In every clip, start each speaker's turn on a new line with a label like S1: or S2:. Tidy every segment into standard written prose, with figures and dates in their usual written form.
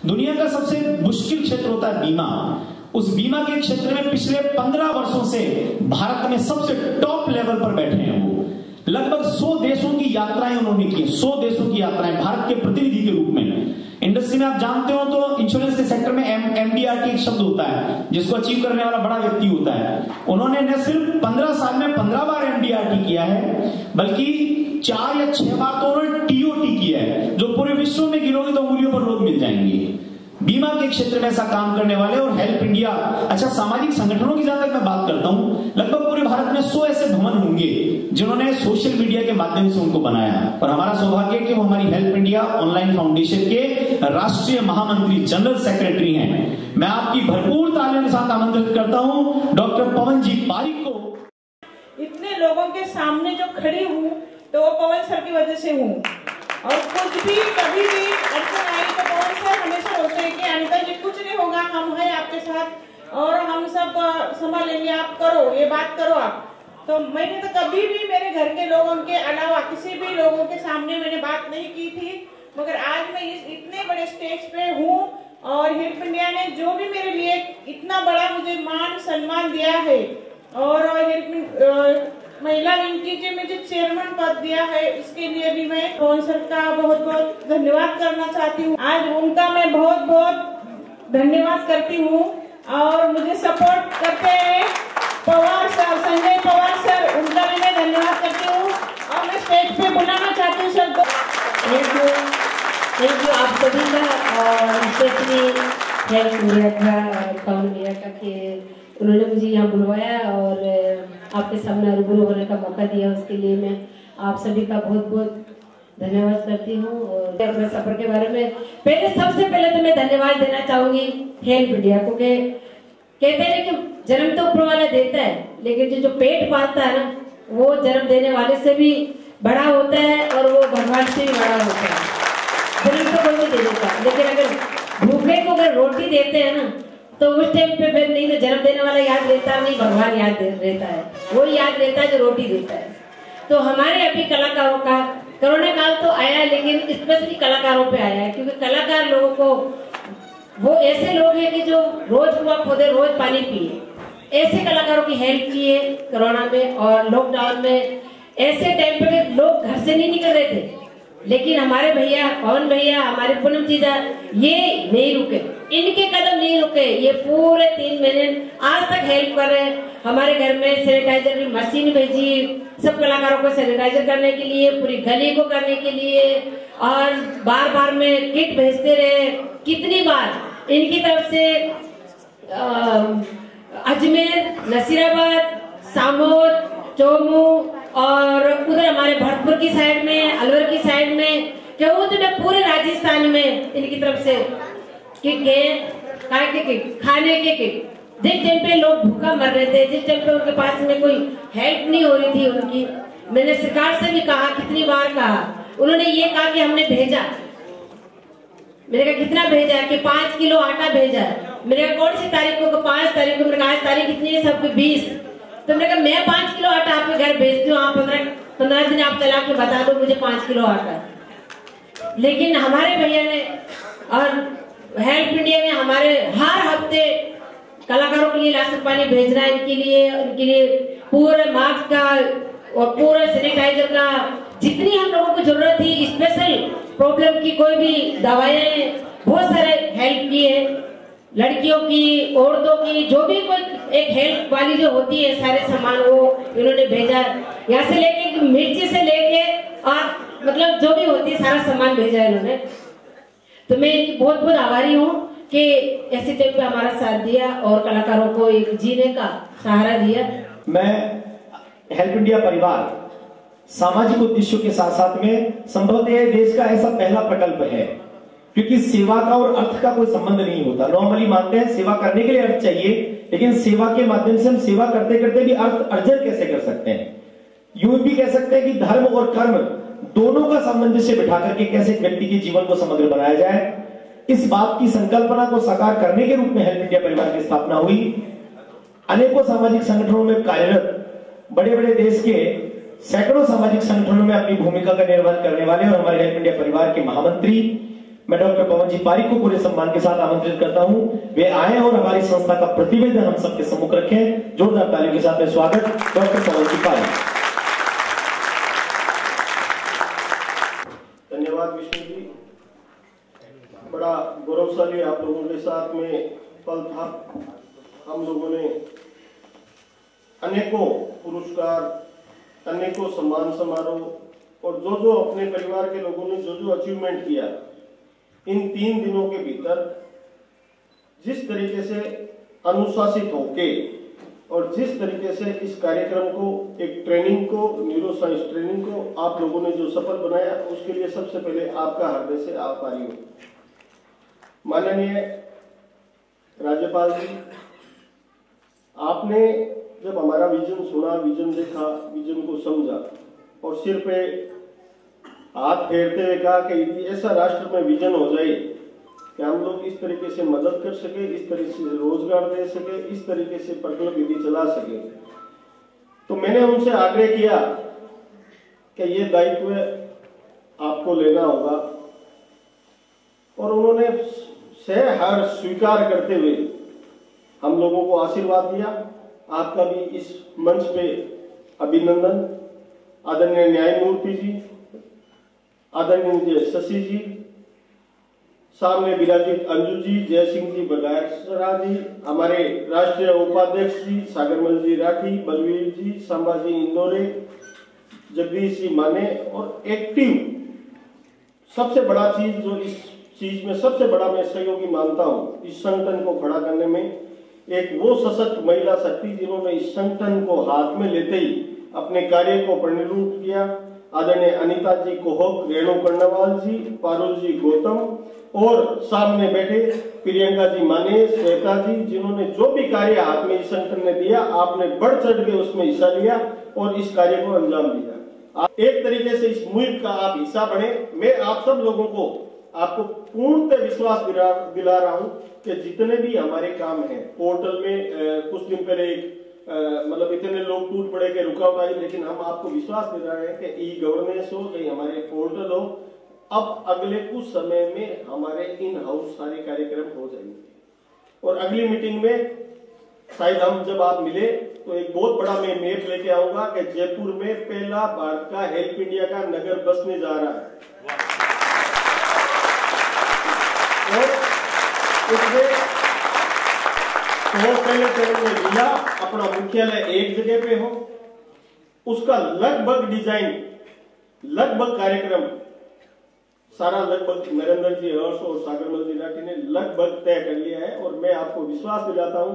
S1: दुनिया का सबसे मुश्किल क्षेत्र होता है बीमा। उस बीमा के क्षेत्र में पिछले 15 वर्षों से भारत में सबसे टॉप लेवल पर बैठे हैं। वो लगभग 100 देशों की यात्राएं उन्होंने की, 100 देशों की यात्राएं भारत के प्रतिनिधि के रूप में। इंडस्ट्री में आप जानते हो तो इंश्योरेंस के सेक्टर में MDRT एक शब्द होता है जिसको अचीव करने वाला बड़ा व्यक्ति होता है। उन्होंने न सिर्फ 15 साल में 15 बार MDRT किया है, बल्कि 4 या 6 बार तो उन्होंने TOT किया है, जो पूरे विश्व में गिनोगे तो उंगलियों पर लोग मिल जाएंगे बीमा के क्षेत्र में ऐसा काम करने वाले। और हेल्प इंडिया, अच्छा सामाजिक संगठनों की जहां तक मैं बात करता हूं, लगभग पूरे भारत में 100 ऐसे भवन होंगे जिन्होंने सोशल मीडिया के माध्यम से उनको बनाया। और हमारा सौभाग्य है कि वो हमारी हेल्प इंडिया ऑनलाइन फाउंडेशन के राष्ट्रीय महामंत्री, जनरल सेक्रेटरी हैं। मैं आपकी भरपूर तालियों के साथ आमंत्रित करता हूं डॉक्टर पवन जी पारिक को।
S2: इतने लोगों के सामने जो खड़ी हूँ तो वो पवन सर की वजह से हूँ। और कुछ भी कभी भी अड़चन आई तो पवन सर हमेशा होते हैं कि अनिता जी कुछ नहीं होगा, हम हैं आपके साथ और हम सब संभालेंगे, आप करो, ये बात करो आप। तो मैंने तो कभी भी मेरे घर के लोगों के अलावा किसी भी लोगों के सामने मैंने बात नहीं की थी, मगर आज मैं इतने बड़े स्टेज पे हूँ और हेल्प इंडिया ने जो भी मेरे लिए इतना बड़ा मुझे मान सम्मान दिया है और महिला विंग की जो मुझे चेयरमैन पद दिया है, इसके लिए भी मैं पवन सर का बहुत बहुत धन्यवाद करना चाहती हूँ। आज उनका मैं बहुत बहुत धन्यवाद करती हूँ और मुझे सपोर्ट करते हैं पवार सर, संजय पवार सर, उनका भी मैं धन्यवाद करती हूँ। और मैं स्टेज पे बुलाना चाहती हूँ सर।
S3: थैंक यू आप सभी का और स्पेशली हेल्प इंडिया का, पवन इंडिया का कि उन्होंने मुझे यहाँ बुलवाया और आपके सामने रूबरू होने का मौका दिया, उसके लिए मैं आप सभी का बहुत बहुत धन्यवाद करती हूँ। और अपने सफर के बारे में सबसे पहले तो मैं धन्यवाद देना चाहूंगी हेल्प इंडिया को। कहते हैं कि जन्म तो ऊपर वाला देता है, लेकिन जो पेट पालता है ना, वो जन्म देने वाले से भी बड़ा होता है और वो भगवान से भी बड़ा होता है। जन्म तो कोई नहीं दे देता, लेकिन अगर भूखे को अगर रोटी देते हैं ना, तो उस टाइम पे फिर नहीं तो जन्म देने वाला याद रहता नहीं, भगवान याद रहता है, वो याद रहता है जो रोटी देता है। तो हमारे अभी कलाकारों का कोरोना काल तो आया है, लेकिन स्पेशली कलाकारों पे आया है, क्योंकि कलाकार लोगों को वो ऐसे लोग हैं कि जो रोज कुआं खोदे रोज पानी पिए, ऐसे कलाकारों की हेल्प की है कोरोना में और लॉकडाउन में। ऐसे टाइम पे लोग घर से नहीं निकल रहे थे, लेकिन हमारे भैया पवन भैया, हमारे पूनम चीजा, ये नहीं रुके, इनके कदम नहीं रुके, ये पूरे 3 महीने आज तक हेल्प कर रहे हैं। हमारे घर में सैनिटाइजर की मशीन भेजी सब कलाकारों को सैनिटाइजर करने के लिए, पूरी गली को करने के लिए, और बार बार में किट भेजते रहे। कितनी बार इनकी तरफ से अजमेर, नसीराबाद, सामोद, चोमू और उधर हमारे भरतपुर की साइड में, अलवर की साइड में, क्या वो तो पूरे राजस्थान में इनकी तरफ से किट गए, खाने के किट। जिस टाइम पे लोग भूखा मर रहे थे, जिस टाइम पे उनके पास में कोई हेल्प नहीं हो रही थी उनकी, मैंने सरकार से भी कहा, कितनी बार कहा, उन्होंने ये कहा कि हमने भेजा। मैंने कहा कितना भेजा है कि 5 किलो आटा भेजा है। मैंने कहा कौन सी तारीख को? 5 तारीख को। मैंने कहा आज तारीख कितनी है? सबके 20। तो मैंने कहा मैं 5 किलो आटा आपके घर भेजती हूँ, आप 15 दिन आप चला के बता दो मुझे 5 किलो आटा। लेकिन हमारे भैया ने और हेल्प इंडिया ने हमारे हर हफ्ते कलाकारों के लिए राशन पानी भेजना है, इनके लिए पूरे मास्क का और पूरे सैनिटाइजर का, जितनी हम लोगों को जरूरत थी, स्पेशल प्रॉब्लम की कोई भी दवाएं, बहुत सारे हेल्प की है। लड़कियों की, औरतों की, जो भी कोई एक हेल्प वाली जो होती है, सारे सामान वो इन्होंने भेजा। यहाँ से लेके मिर्ची से लेके और मतलब जो भी होती है सारा सामान भेजा है इन्होंने। तो मैं इनकी बहुत बहुत आभारी हूँ कि ऐसे टाइम पे हमारा साथ दिया और कलाकारों को एक जीने का सहारा दिया।
S1: मैं हेल्प इंडिया परिवार सामाजिक उद्देश्यों के साथ साथ में संभवतः देश का ऐसा पहला प्रकल्प है, क्योंकि सेवा का और अर्थ का कोई संबंध नहीं होता। नॉर्मली मानते हैं सेवा करने के लिए अर्थ चाहिए, लेकिन सेवा के माध्यम से हम सेवा करते करते भी अर्थ अर्जन कैसे कर सकते हैं। यूं भी कह सकते हैं कि धर्म और कर्म दोनों का सामंजस्य बिठा करके कैसे व्यक्ति के जीवन को समग्र बनाया जाए, इस बात की संकल्पना को साकार करने के रूप में हेल्प इंडिया परिवार की स्थापना हुई। अनेकों सामाजिक संगठनों में कार्यरत, बड़े बड़े देश के सैकड़ों सामाजिक संगठनों में अपनी भूमिका का निर्वहन करने वाले और हमारे हेल्प इंडिया परिवार के महामंत्री
S4: मैं डॉक्टर पवन जी पारिक को पूरे सम्मान के साथ आमंत्रित करता हूं, वे आए और हमारी संस्था का प्रतिवेदन हम सबके सम्मुख रखें। जोरदार तालियों के साथ में स्वागत डॉक्टर पवन जी पारिक।
S5: धन्यवाद विष्णु जी, बड़ा गौरवशाली आप लोगों के साथ में पल था। हम लोगों ने अनेकों पुरस्कार, अनेकों सम्मान समारोह और जो अपने परिवार के लोगों ने जो अचीवमेंट किया इन 3 दिनों के भीतर, जिस तरीके से अनुशासित होके और जिस तरीके से इस कार्यक्रम को, एक ट्रेनिंग को, न्यूरो साइंस ट्रेनिंग को आप लोगों ने जो सफल बनाया, उसके लिए सबसे पहले आपका हृदय से आभारी हूं। माननीय राज्यपाल जी, आपने जब हमारा विजन सुना, विजन देखा, विजन को समझा और सिर पे हाथ फेरते हुए कहा कि ऐसा राष्ट्र में विजन हो जाए कि हम लोग इस तरीके से मदद कर सके, इस तरीके से रोजगार दे सके, इस तरीके से प्रकल्प विधि चला सके, तो मैंने उनसे आग्रह किया कि ये दायित्व आपको लेना होगा और उन्होंने सहर्ष स्वीकार करते हुए हम लोगों को आशीर्वाद दिया। आपका भी इस मंच पे अभिनंदन। आदरणीय न्यायमूर्ति जी, आदरणीय शशि जी, सामने विराजित अंजू जी, जय सिंह जी बघासरा जी, हमारे राष्ट्रीय उपाध्यक्ष जी सागरमल जी राठी, बलवीर जी, संभाजी इंदौरे, जगदीश जी माने और एक्टिव, सबसे बड़ा चीज जो इस चीज में सबसे बड़ा मैं सहयोगी मानता हूं इस संगठन को खड़ा करने में, एक वो सशक्त महिला शक्ति जिन्होंने इस संगठन को हाथ में लेते ही अपने कार्य को परिणत किया। आदरणीय अनिता जी कोहक, रेणु कर्णवाल जी, पारुल जी गौतम और सामने बैठे प्रियंका जी माने, श्वेता जी, जिन्होंने जो भी कार्य हाथ में इस संगठन ने दिया, आपने बढ़ चढ़ के उसमें हिस्सा लिया और इस कार्य को अंजाम दिया। आप एक तरीके से इस मुहिम का आप हिस्सा बने। मैं आप सब लोगों को, आपको पूर्णतः विश्वास दिला रहा हूं कि जितने भी हमारे काम हैं पोर्टल में, कुछ दिन पहले मतलब इतने लोग टूट पड़े के रुकावट आई, लेकिन हम आपको विश्वास दे रहे हैं कि ई गवर्नेंस हो, चाहे हमारे पोर्टल हो, अब अगले कुछ समय में हमारे इन हाउस सारे कार्यक्रम हो जाएंगे और अगली मीटिंग में शायद हम जब आप मिले तो एक बहुत बड़ा मैं मैप लेके आऊंगा कि जयपुर में पहला भारत का हेल्प इंडिया का नगर बसने जा रहा है और उसमें पहले चरण में जिला अपना मुख्यालय एक जगह पे हो, उसका लगभग डिजाइन, लगभग कार्यक्रम सारा लगभग नरेंद्र जी हर्ष और सागरमल जी राठी ने लगभग तय कर लिया है। और मैं आपको विश्वास दिलाता हूं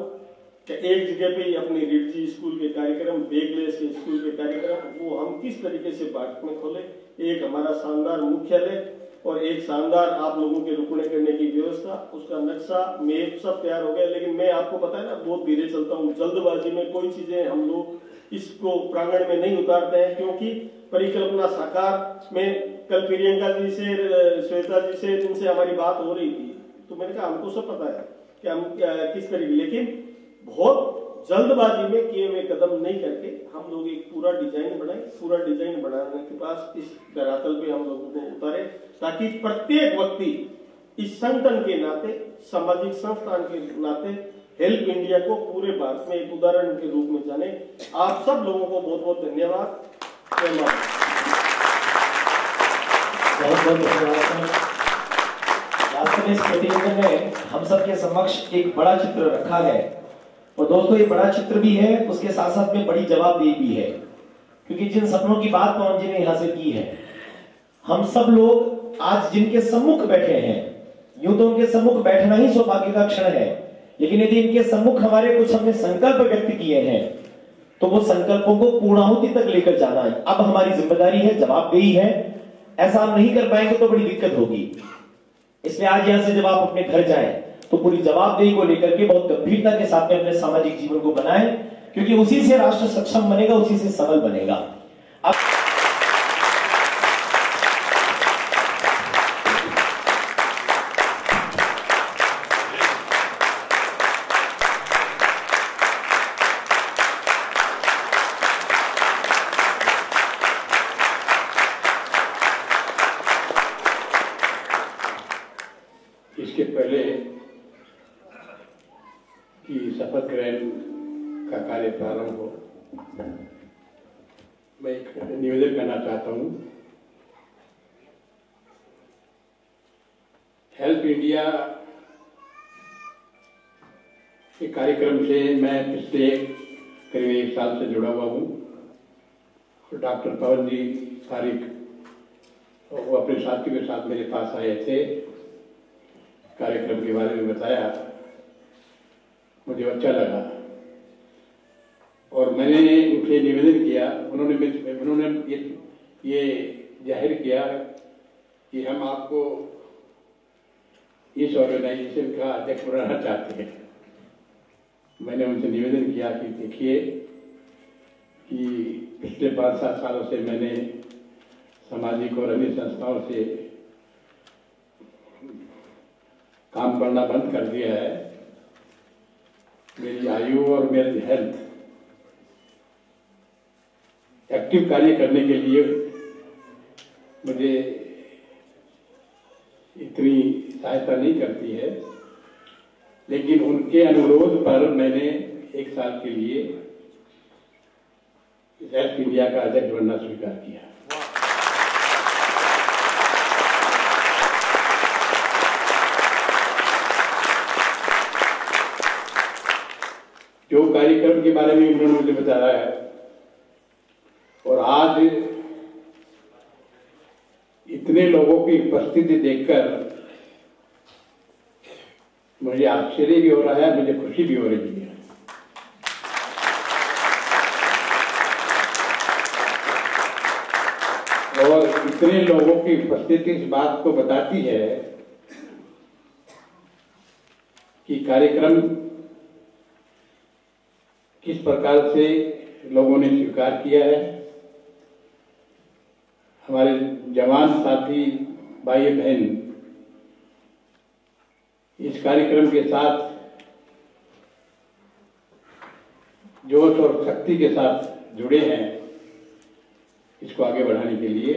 S5: कि एक जगह पे ही अपनी रिडजी स्कूल के कार्यक्रम, बेगलेस के स्कूल के कार्यक्रम, वो हम किस तरीके से भारत में खोले, एक हमारा शानदार मुख्यालय और एक शानदार आप लोगों के रुकने करने की व्यवस्था, उसका नक्शा मैप सब तैयार हो गया। लेकिन मैं आपको पता है ना, बहुत धीरे चलता हूँ, जल्दबाजी में कोई चीजें हम लोग इसको प्रांगण में नहीं उतारते हैं, क्योंकि परिकल्पना साकार में कल प्रियंका जी से, श्वेता जी से, जिनसे हमारी बात हो रही थी, तो मैंने कहा हमको सब पता है कि हम किस तरीके, लेकिन बहुत जल्दबाजी में किए हुए कदम नहीं करके हम लोग एक पूरा डिजाइन बनाए। पूरा डिजाइन बनाने के पास इस धरातल पे हम लोगों को उतारे, ताकि प्रत्येक व्यक्ति इस संगठन के नाते, सामाजिक संस्थान के नाते हेल्प इंडिया को पूरे भारत में एक उदाहरण के रूप में जाने। आप सब लोगों को बहुत बहुत धन्यवाद।
S4: बहुत बहुत धन्यवाद। वास्तव में इस प्रतियोगिता में हम सबके समक्ष एक बड़ा चित्र रखा है और दोस्तों ये बड़ा चित्र भी है, उसके साथ साथ में बड़ी जवाबदेही भी है, क्योंकि जिन सपनों की बात पवन जी ने यहां से की है, हम सब लोग आज जिनके सम्मुख बैठे हैं, यूं तो उनके सम्मुख बैठना ही सौभाग्य का क्षण है, लेकिन यदि इनके सम्मुख हमारे कुछ हमने संकल्प व्यक्त किए हैं तो वो संकल्पों को पूर्णाहुति तक लेकर जाना है अब हमारी जिम्मेदारी है, जवाबदेही है। ऐसा हम नहीं कर पाएंगे तो बड़ी दिक्कत होगी। इसलिए आज यहां से जब आप अपने घर जाएं तो पूरी जवाबदेही को लेकर के बहुत गंभीरता के साथ में अपने सामाजिक जीवन को बनाएं, क्योंकि उसी से राष्ट्र सक्षम बनेगा, उसी से सबल बनेगा। अब
S6: कि शपथ ग्रहण का कार्य प्रारंभ हो। मैं एक निवेदन करना चाहता हूँ। हेल्प इंडिया के कार्यक्रम से मैं पिछले करीब 1 साल से जुड़ा हुआ हूँ। डॉक्टर पवन जी तारिक वो अपने साथियों के साथ मेरे पास आए थे, कार्यक्रम के बारे में बताया, मुझे अच्छा लगा और मैंने उनसे निवेदन किया। उन्होंने ये जाहिर किया कि हम आपको इस ऑर्गेनाइजेशन का अध्यक्ष बनाना चाहते हैं। मैंने उनसे निवेदन किया कि देखिए कि पिछले 5-7 सालों से मैंने सामाजिक और अन्य संस्थाओं से काम करना बंद कर दिया है। मेरी आयु और मेरी हेल्थ एक्टिव कार्य करने के लिए मुझे इतनी सहायता नहीं करती है, लेकिन उनके अनुरोध पर मैंने 1 साल के लिए हेल्प इंडिया का अध्यक्ष बनना स्वीकार किया। जो कार्यक्रम के बारे में उन्होंने मुझे बताया है और आज इतने लोगों की उपस्थिति देखकर मुझे आश्चर्य भी हो रहा है, मुझे खुशी भी हो रही है। और इतने लोगों की उपस्थिति इस बात को बताती है कि कार्यक्रम किस प्रकार से लोगों ने स्वीकार किया है। हमारे जवान साथी भाई बहन इस कार्यक्रम के साथ जोश और शक्ति के साथ जुड़े हैं इसको आगे बढ़ाने के लिए।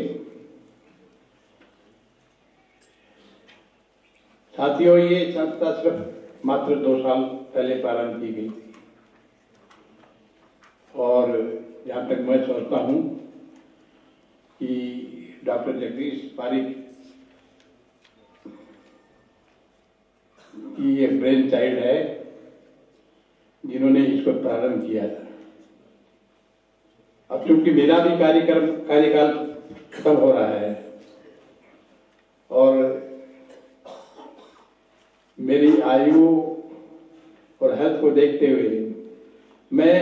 S6: साथियों, ये संस्था सिर्फ मात्र 2 साल पहले प्रारंभ की गई थी और जहाँ तक मैं सोचता हूँ कि डॉक्टर जगदीश पारिक की ये ब्रेन चाइल्ड है जिन्होंने इसको प्रारंभ किया था। अब चूंकि मेरा भी कार्यकाल खत्म हो रहा है और मेरी आयु और हेल्थ को देखते हुए मैं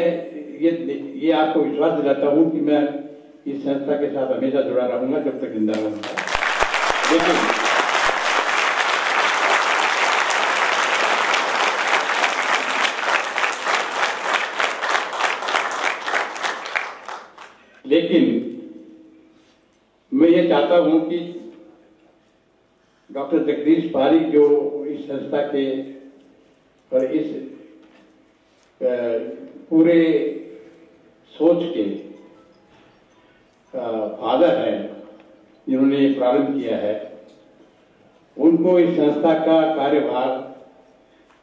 S6: ये आपको विश्वास दिलाता हूं कि मैं इस संस्था के साथ हमेशा जुड़ा रहूंगा जब तक जिंदा रहूंगा। लेकिन मैं ये चाहता हूं कि डॉक्टर जगदीश पारिक जो इस संस्था के और इस पूरे सोच के फादर हैं जिन्होंने प्रारंभ किया है, उनको इस संस्था का कार्यभार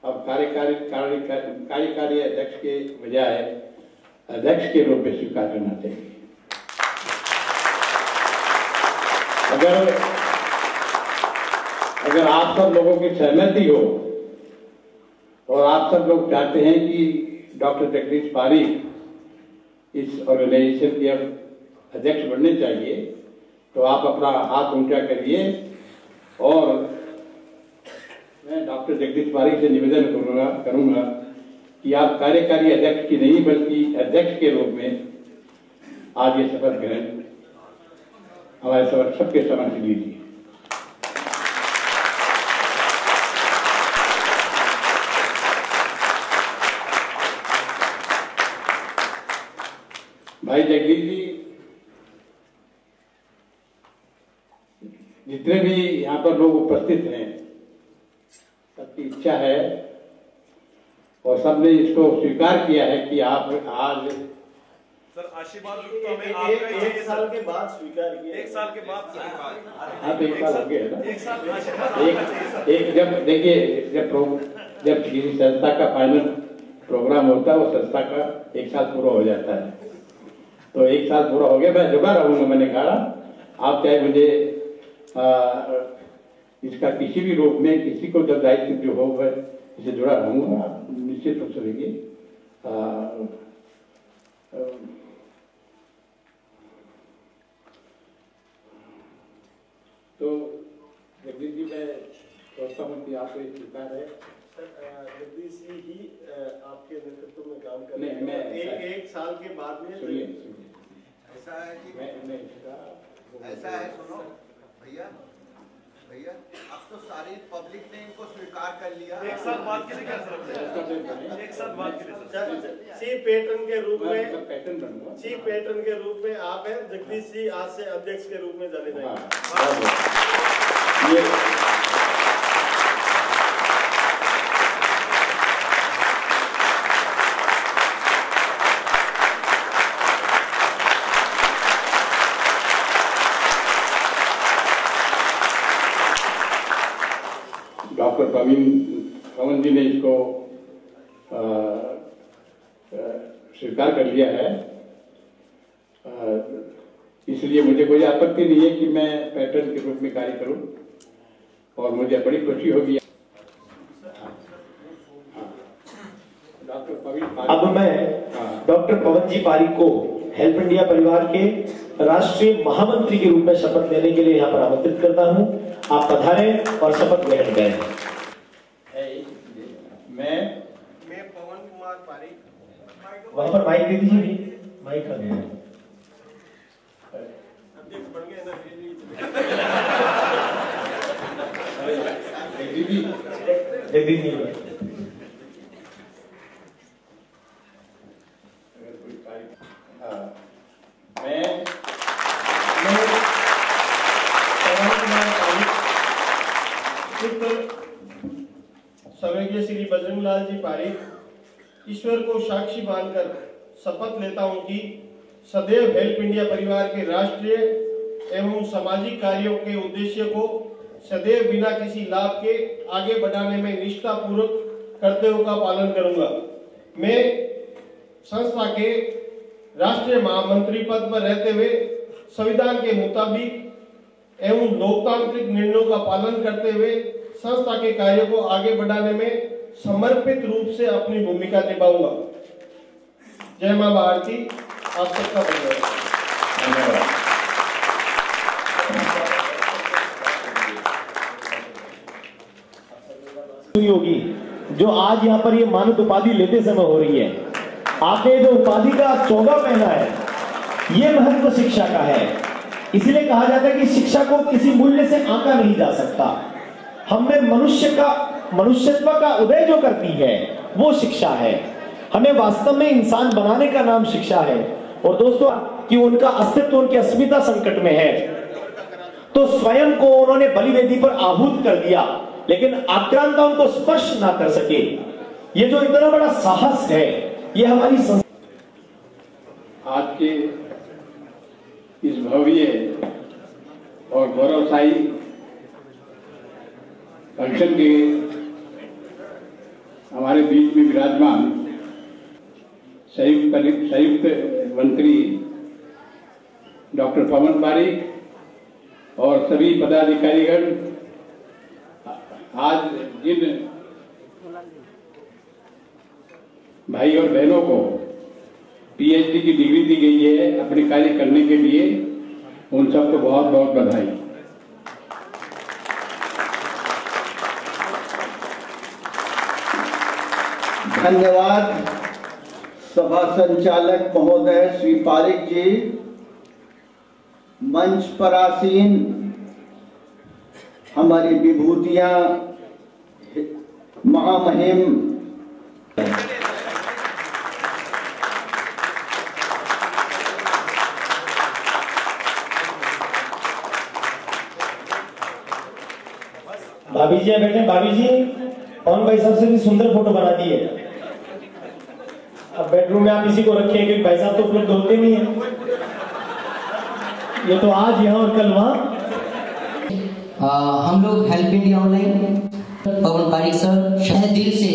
S6: अब कार्यकारी अध्यक्ष के बजाय अध्यक्ष के रूप में स्वीकार करना चाहिए। अगर आप सब लोगों की सहमति हो और आप सब लोग चाहते हैं कि डॉक्टर जगदीश पारिक इस ऑर्गेनाइजेशन के अध्यक्ष बनने चाहिए, तो आप अपना हाथ ऊंचा करिए और मैं डॉक्टर जगदीश पारिक से निवेदन करूंगा कि आप कार्यकारी अध्यक्ष की नहीं बल्कि अध्यक्ष के रूप में आज ये शपथ ग्रहण हमारे सबके समक्ष लीजिए। भाई जगदीश जी, जितने भी यहाँ पर लोग उपस्थित हैं, सबकी इच्छा है और सबने इसको स्वीकार किया है कि आप आज
S7: सर आशीर्वाद तो हमें आपका
S5: एक साल के बाद स्वीकार किया।
S7: 1 साल के बाद
S6: आप 1 साल हो गया ना।
S7: 1 साल
S6: एक जब देखिए जब किसी संस्था का फाइनल प्रोग्राम होता है वो संस्था का 1 साल पूरा हो जाता है। तो 1 साल पूरा हो गया, मैं जुड़ा रहूंगा। मैंने कहा आप चाहे मुझे इसका किसी भी रूप में किसी को जब दायित्व जो हो मैं इससे जुड़ा रहूंगा, आप निश्चित रूप से देखिए। तो जगदीश जी, मैं सोचता हूँ कि आपको एक स्वीकार है।
S5: जगदीश जी ही आपके नेतृत्व में काम कर
S6: नहीं, मैं
S5: एक साल के बाद में
S6: सुनिए
S8: ऐसा है कि ऐसा है, सुनो भैया, अब तो सारी पब्लिक ने इनको स्वीकार कर लिया।
S7: एक साल बाद के लिए क्या सर? एक साल बाद के लिए
S5: चीफ पैटर्न के रूप में
S6: पैटर्न बनूंगा।
S5: चीफ पैटर्न के रूप में आप हैं, जगदीश जी आज से अध्यक्ष के रूप में जाने जाएंगे।
S6: डॉक्टर पवन जी ने इसको स्वीकार कर लिया है, इसलिए मुझे कोई आपत्ति नहीं है कि मैं पैटर्न के रूप में कार्य करूं और मुझे बड़ी खुशी होगी। डॉक्टर पवन,
S4: अब मैं डॉक्टर पवन जी पारीक को हेल्प इंडिया परिवार के राष्ट्रीय महामंत्री के रूप में शपथ लेने के लिए यहाँ पर आमंत्रित करता हूँ। आप पधारें और शपथ ग्रहण करें।
S6: मैं
S5: पवन कुमार पारीक,
S4: वहां पर माइक दे दीजिए, माइक आ गया।
S5: अध्यक्ष बन गए ना
S4: जगदीश जी,
S5: स्वर्गीय श्री बजरंगलाल जी पारीक ईश्वर को साक्षी मानकर शपथ लेता हूं कि सदैव हेल्प इंडिया परिवार के राष्ट्रीय एवं सामाजिक कार्यों के उद्देश्य को सदैव बिना किसी लाभ के आगे बढ़ाने में निष्ठापूर्वक कर्तव्यों का पालन करूंगा। मैं संस्था के राष्ट्रीय महामंत्री पद पर रहते हुए संविधान के मुताबिक एवं लोकतांत्रिक निर्णयों का पालन करते हुए संस्था के कार्यों को आगे बढ़ाने में समर्पित रूप से अपनी भूमिका निभाऊंगा। जय मां भारती। आप सबका धन्यवाद।
S1: होगी जो आज यहाँ पर ये मानद उपाधि लेते समय हो रही है। आपने जो उपाधि का चौगा पहना है, ये महत्व शिक्षा का है। इसलिए कहा जाता है कि शिक्षा को किसी मूल्य से आंका नहीं जा सकता। हमें मनुष्यत्व का उदय जो करती है वो शिक्षा है। हमें वास्तव में इंसान बनाने का नाम शिक्षा है। और दोस्तों, कि उनका अस्तित्व, उनकी अस्मिता संकट में है, तो स्वयं को उन्होंने बलिवेदी पर आहूत कर दिया, लेकिन आक्रांता उनको स्पर्श ना कर सके। ये जो इतना बड़ा साहस है, ये हमारी
S6: आज के इस भव्य और गौरवशाली फंक्शन के हमारे बीच में विराजमान संयुक्त मंत्री डॉक्टर पवन पारीक और सभी पदाधिकारीगण, आज जिन भाई और बहनों को पीएचडी की डिग्री दी गई है अपने कार्य करने के लिए, उन सबको बहुत बहुत बधाई।
S9: धन्यवाद सभा संचालक महोदय श्री पारीक जी। मंच पर आसीन हमारी विभूतियां महामहिम
S1: भाभी जी बैठे। भाभी जी, पवन भाई साहब से भी सुंदर फोटो बना दी है। अब बेडरूम में आप इसी को रखें, क्योंकि भाई साहब तो उपलब्ध होते नहीं है। ये तो आज यहाँ और कल वहाँ।
S10: हम लोग हेल्प इंडिया ऑनलाइन पवन पारीक सर तहे दिल से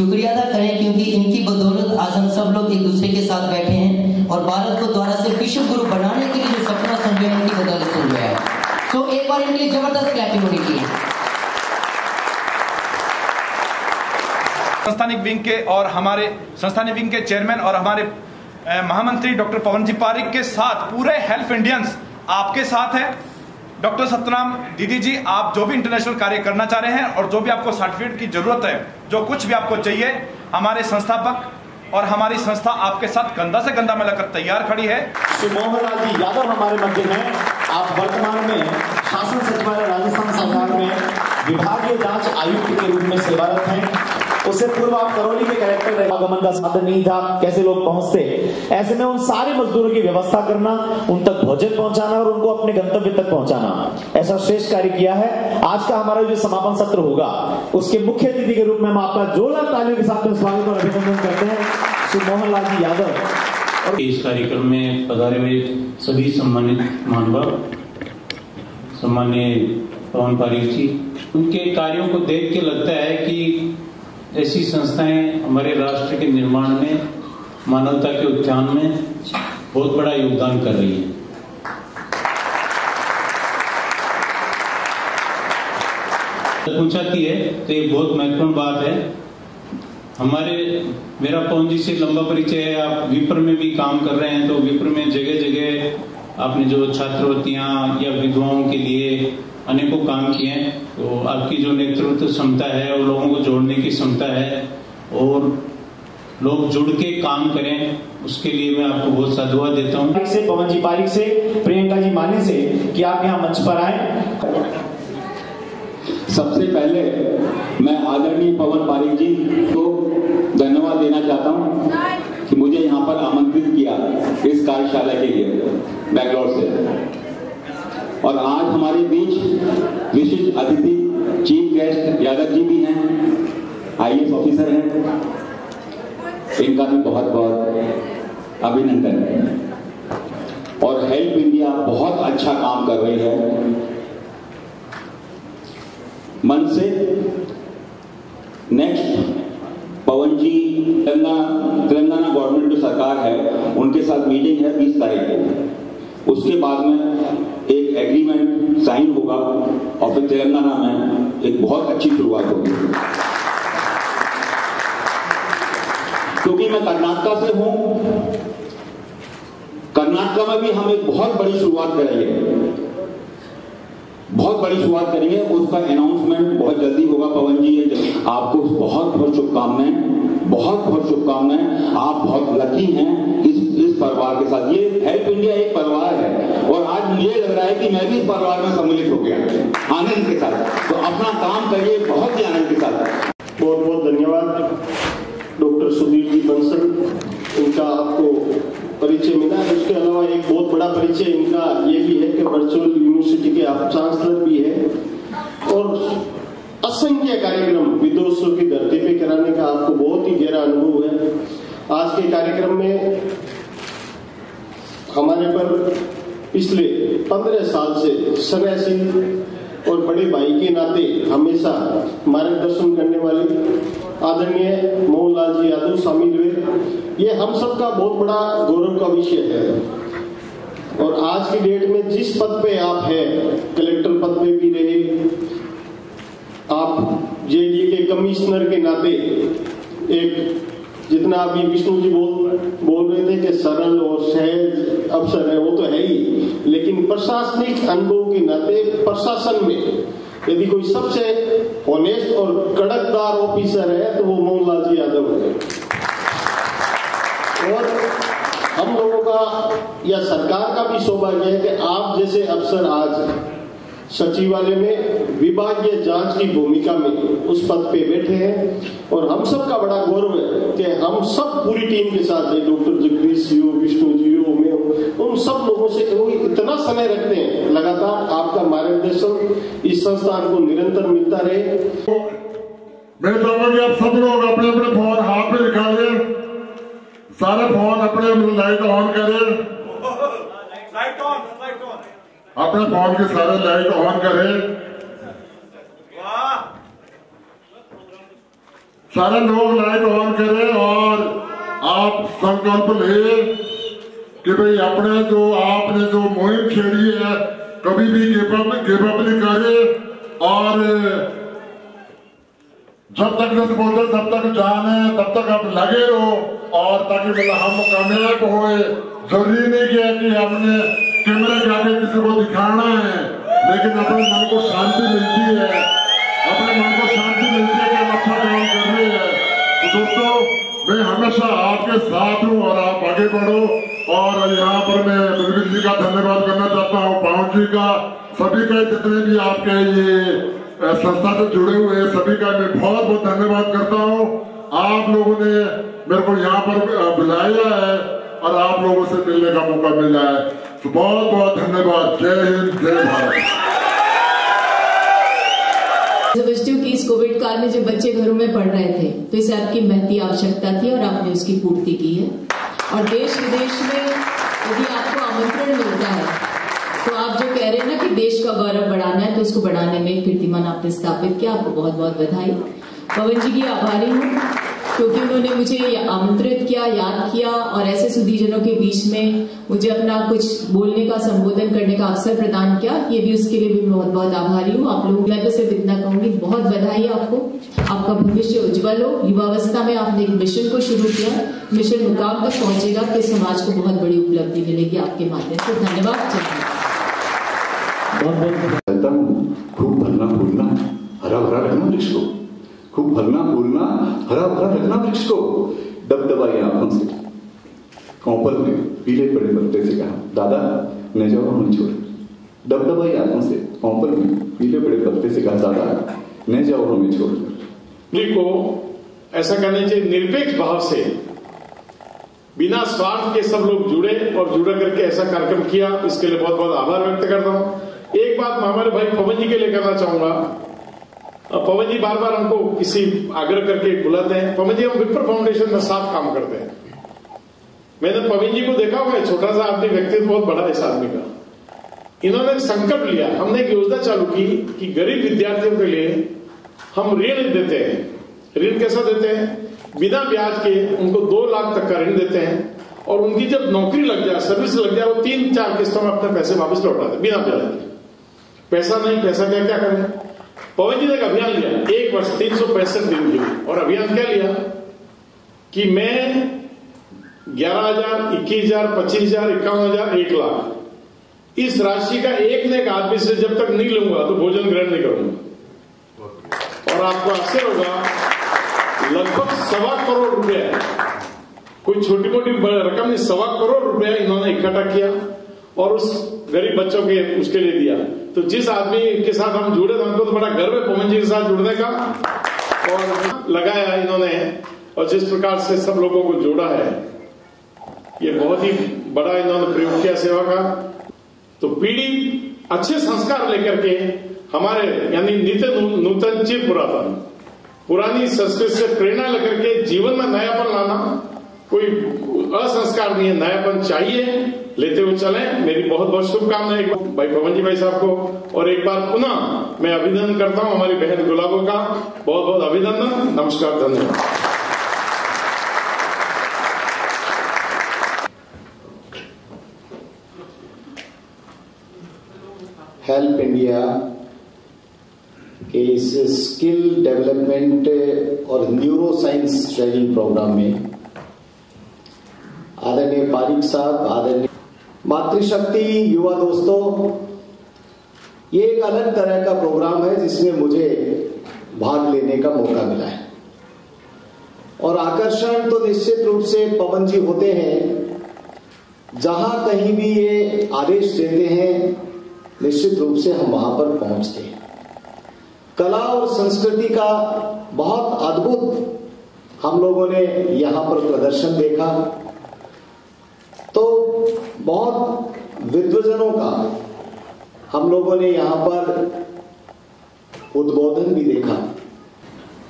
S10: शुक्रिया अदा करें, क्योंकि इनकी बदौलत आज हम सब लोग एक दूसरे के साथ बैठे हैं और भारत को द्वारा से विश्व गुरु बनाने के लिए जो सपना समझे हैं इनकी बदौलत हो गया है। तो एक बार इनके लिए जबरदस्त क्लैपिंग होनी चाहिए।
S7: संस्थानिक विंग के और हमारे संस्थानिक विंग के चेयरमैन और हमारे महामंत्री डॉक्टर पवन जी पारिक के साथ पूरे हेल्प इंडियंस आपके साथ है। डॉक्टर सत्यनाम दीदी जी, आप जो भी इंटरनेशनल कार्य करना चाह रहे हैं और जो भी आपको सर्टिफिकेट की जरूरत है, जो कुछ भी आपको चाहिए, हमारे संस्थापक और हमारी संस्था आपके साथ कंधा से कंधा मिलाकर तैयार खड़ी है।
S1: श्री मोहन लाल जी यादव हमारे मध्य हैं। आप वर्तमान में शासन सचिवालय राजस्थान सरकार में विभागीय जांच आयुक्त के रूप में सेवारत हैं। उससे पूर्व आप करौली के कलेक्टर रहे। आगमन का साधन नहीं था, कैसे लोग पहुंचते, ऐसे में उन सारे मजदूरों की व्यवस्था करना, उन तक भोजन पहुंचाना और उनको अपने गंतव्य तक पहुंचाना, ऐसा श्रेष्ठ कार्य किया है। आज का हमारा जो समापन सत्र होगा उसके मुख्य अतिथि के रूप में हम आपका जोरदार तालियों के साथ स्वागत और अभिनंदन करते हैं श्री मोहन लाल जी यादव।
S11: और इस कार्यक्रम में पधारे हुए सभी सम्मानित महानुभाव, सम्मान्य पवन पारिक जी, उनके कार्यों को देख के लगता है कि ऐसी संस्थाएं हमारे राष्ट्र के निर्माण में, मानवता के उत्थान में बहुत बड़ा योगदान कर रही है। पहुंचाती है तो ये बहुत महत्वपूर्ण बात है। मेरा पवन जी से लंबा परिचय है। आप विप्र में भी काम कर रहे हैं, तो विप्र में जगह जगह आपने जो छात्रवृत्तियां या विधवाओं के लिए अनेकों काम किए हैं, तो आपकी जो नेतृत्व क्षमता है और लोगों को जोड़ने की क्षमता है और लोग जुड़ के काम करें, उसके लिए मैं आपको बहुत साधुवाद देता हूँ।
S1: से पवन जी पारिक से, प्रियंका जी माने से कि आप यहाँ मंच पर आए।
S12: सबसे पहले मैं आदरणीय पवन पारिक जी को धन्यवाद देना चाहता हूँ कि मुझे यहाँ पर आमंत्रित किया इस कार्यशाला के लिए बैंगलोर से। और आज हमारे बीच विशिष्ट अतिथि चीफ गेस्ट यादव जी भी हैं, IAS ऑफिसर हैं, इनका भी बहुत बहुत अभिनंदन है। और हेल्प इंडिया बहुत अच्छा काम कर रही है। मन से नेक्स्ट पवन जी तेलंगाना गवर्नमेंट जो सरकार है उनके साथ मीटिंग है 20 तारीख को। उसके बाद में एक एग्रीमेंट साइन होगा और फिर तेलंगाना में एक बहुत अच्छी शुरुआत होगी। क्योंकि मैं कर्नाटका से हूं, कर्नाटका में भी हम एक बहुत बड़ी शुरुआत करेंगे, बहुत बड़ी शुरुआत करेंगे। उसका अनाउंसमेंट बहुत जल्दी होगा। पवन जी, आपको बहुत बहुत शुभकामनाएं, बहुत बहुत शुभकामनाएं। आप बहुत लकी हैं इस परिवार के साथ। ये हेल्प इंडिया एक परिवार है और आज मुझे लग रहा है कि मैं भी इस परिवार में सम्मिलित हो गया आनंद के साथ। तो अपना काम करिए बहुत ही आनंद के साथ।
S5: बहुत बहुत धन्यवाद डॉक्टर सुधीर जी बंसल, इनका आपको परिचय मिला है। उसके अलावा एक बहुत बड़ा परिचय इनका ये भी है कि वर्चुअल यूनिवर्सिटी के आप चांसलर भी है और असंख्य कार्यक्रम विदेशों की धरती पे कराने का आपको बहुत ही गहरा अनुभव है। आज के कार्यक्रम में हमारे पर पिछले 15 साल से सन्यासी और बड़े भाई के नाते हमेशा मार्गदर्शन करने वाले आदरणीय मोहन लाल जी यादव शामिल हुए। ये हम सबका बहुत बड़ा गौरव का विषय है। और आज की डेट में जिस पद पे आप हैं, कलेक्टर पद पे भी रहे, आप जेडीए के कमिश्नर के नाते एक जितना अभी विष्णु जी बोल रहे थे कि सरल और सहज अफसर है, वो तो है ही, लेकिन प्रशासनिक अनुभव के नाते प्रशासन में यदि कोई सबसे ऑनेस्ट और कड़कदार ऑफिसर है तो वो मोहन लाल जी यादव है। और हम लोगों का या सरकार का भी सौभाग्य है कि आप जैसे अफसर आज सचिवालय में विभागीय जांच की भूमिका में उस पद पे बैठे हैं। और हम सब का बड़ा गौरव है कि हम सब पूरी टीम के साथ है, डॉक्टर जगदीश जी हो, विष्णु जी हो, मैं उन सब लोगों से इतना समय रखते हैं। लगातार आपका मार्गदर्शन इस संस्थान को निरंतर मिलता रहे।
S13: मैं चाहूंगा कि आप सब लोग अपने अपने फोन हाथ में निकालिए, सारे फोन अपने लाइट ऑन करें, अपने फोन के सारे लाइट ऑन करें। सारे लोग लाइट ऑन करें और आप संकल्प ले कि भाई अपने जो आपने जो मुहिम छेड़ी है कभी भी गिव अप नहीं करे और जब तक बोलते तब तक जाने तब तक आप लगे रहो और ताकि मतलब हम कामयाब होए। जरूरी नहीं कि हमने कैमरे के आगे किसी को दिखाना है, लेकिन अपने मन को शांति मिलती है, अपने मन को शांति मिलती है कि हम अच्छा काम कर रहे हैं। तो दोस्तों मैं हमेशा आपके साथ हूँ और आप आगे बढ़ो। और यहाँ पर मैं बलवीर जी का धन्यवाद करना चाहता हूँ, पवन जी का, सभी का, जितने भी आपके ये संस्था से जुड़े हुए हैं सभी का मैं बहुत बहुत धन्यवाद करता हूँ। आप लोगों ने मेरे को यहाँ पर बुलाया है और आप लोगों से मिलने का मौका मिला है, तो बहुत बहुत धन्यवाद। जय हिंद, जय भारत।
S14: समझती हूँ कि इस कोविड काल में जब बच्चे घरों में पढ़ रहे थे तो इसे आपकी महती आवश्यकता थी और आपने उसकी पूर्ति की है। और देश विदेश में यदि आपको आमंत्रण मिलता है तो आप जो कह रहे हैं ना कि देश का गौरव बढ़ाना है, तो उसको बढ़ाने में कीर्तिमान आपने स्थापित किया। आपको बहुत बहुत बधाई। पवन जी की आभारी हूँ क्योंकि उन्होंने मुझे आमंत्रित किया, याद किया और ऐसे सुधीजनों के बीच में मुझे अपना कुछ बोलने का, संबोधन करने का अवसर प्रदान किया। ये भी उसके लिए भी बहुत बहुत आभारी हूँ। आप लोगों मैं तो सिर्फ इतना कहूंगी, बहुत बधाई आपको। आपका भविष्य उज्जवल हो। युवावस्था में आपने एक मिशन को शुरू किया, मिशन मुकाम तक पहुंचेगा कि समाज को बहुत बड़ी उपलब्धि मिलेगी आपके माध्यम से। धन्यवाद।
S12: खूब भरना फूलना हरा भरा रखना वृक्ष को, खूब भरना फूलना हरा भरा रखना वृक्ष को। दबदबाई आंखों से कौपल में पीले पड़े पत्ते से कहा, दादा न जाओ हमें छोड़। दबदबाई आंखों से कौपल में पीले पड़े पत्ते से कहा, दादा न जाओ हमें छोड़।
S15: को ऐसा करना चाहिए निरपेक्ष भाव से, बिना स्वार्थ के सब लोग जुड़े और जुड़ा करके ऐसा कार्यक्रम किया। इसके लिए बहुत बहुत आभार व्यक्त करता हूँ। एक बात मैं हमारे भाई पवन जी के लिए करना चाहूंगा। पवन जी बार बार हमको किसी आग्रह करके बुलाते हैं। पवन जी हम विप्र फाउंडेशन में साथ काम करते हैं। मैंने पवन जी को देखा हुआ, छोटा सा आदमी, व्यक्तित्व बहुत बड़ा है इस आदमी का। इन्होंने एक संकल्प लिया, हमने एक योजना चालू की कि गरीब विद्यार्थियों के लिए हम ऋण देते हैं। ऋण कैसा देते हैं? बिना ब्याज के उनको 2 लाख तक का ऋण देते हैं और उनकी जब नौकरी लग जाए, सर्विस लग जाए, वो 3-4 किस्तों में अपने पैसे वापस लौटा दे बिना ब्याज के। पैसा नहीं, पैसा क्या करें? पवन जी ने एक अभियान लिया, 1 वर्ष 365 दिन के लिए। और अभियान क्या लिया कि मैं 11,000, 21,000, 25,000, 51,000, 1 लाख इस राशि का एक न एक आदमी से जब तक नहीं लूंगा तो भोजन ग्रहण नहीं करूंगा। और आपको आश्चर्य होगा, लगभग 1.25 करोड़ रुपया, कोई छोटी मोटी रकम नहीं, 1.25 करोड़ रुपया इन्होंने इकट्ठा किया और उस गरीब बच्चों के उसके लिए दिया। तो जिस आदमी के साथ हम जुड़े थे हमको तो बड़ा गर्व है पवन जी के साथ जुड़ने का, और लगाया इन्होंने। और जिस प्रकार से सब लोगों को जोड़ा है, ये बहुत ही बड़ा इन्होंने प्रयोग किया सेवा का। तो पीढ़ी अच्छे संस्कार लेकर के हमारे यानी नित्य नूतन चिर पुरातन, पुरानी संस्कृति से प्रेरणा लेकर के जीवन में नयापन लाना, कोई असंस्कार नहीं है, नयापन चाहिए, लेते हुए चलें। मेरी बहुत बहुत शुभकामनाएं भाई पवन जी भाई साहब को। और एक बार पुनः मैं अभिनंदन करता हूं हमारी बहन गुलाबो का, बहुत बहुत अभिनंदन। नमस्कार, धन्यवाद।
S16: हेल्प इंडिया के इस स्किल डेवलपमेंट और न्यूरो साइंस ट्रेनिंग प्रोग्राम में आदरणीय पारिक साहब, आदरणीय मातृशक्ति युवा दोस्तों, ये एक अलग तरह का प्रोग्राम है जिसमें मुझे भाग लेने का मौका मिला है। और आकर्षण तो निश्चित रूप से पवन जी होते हैं, जहां कहीं भी ये आदेश देते हैं निश्चित रूप से हम वहां पर पहुंचते हैं। कला और संस्कृति का बहुत अद्भुत हम लोगों ने यहां पर प्रदर्शन देखा, तो बहुत विद्वजनों का हम लोगों ने यहां पर उद्बोधन भी देखा।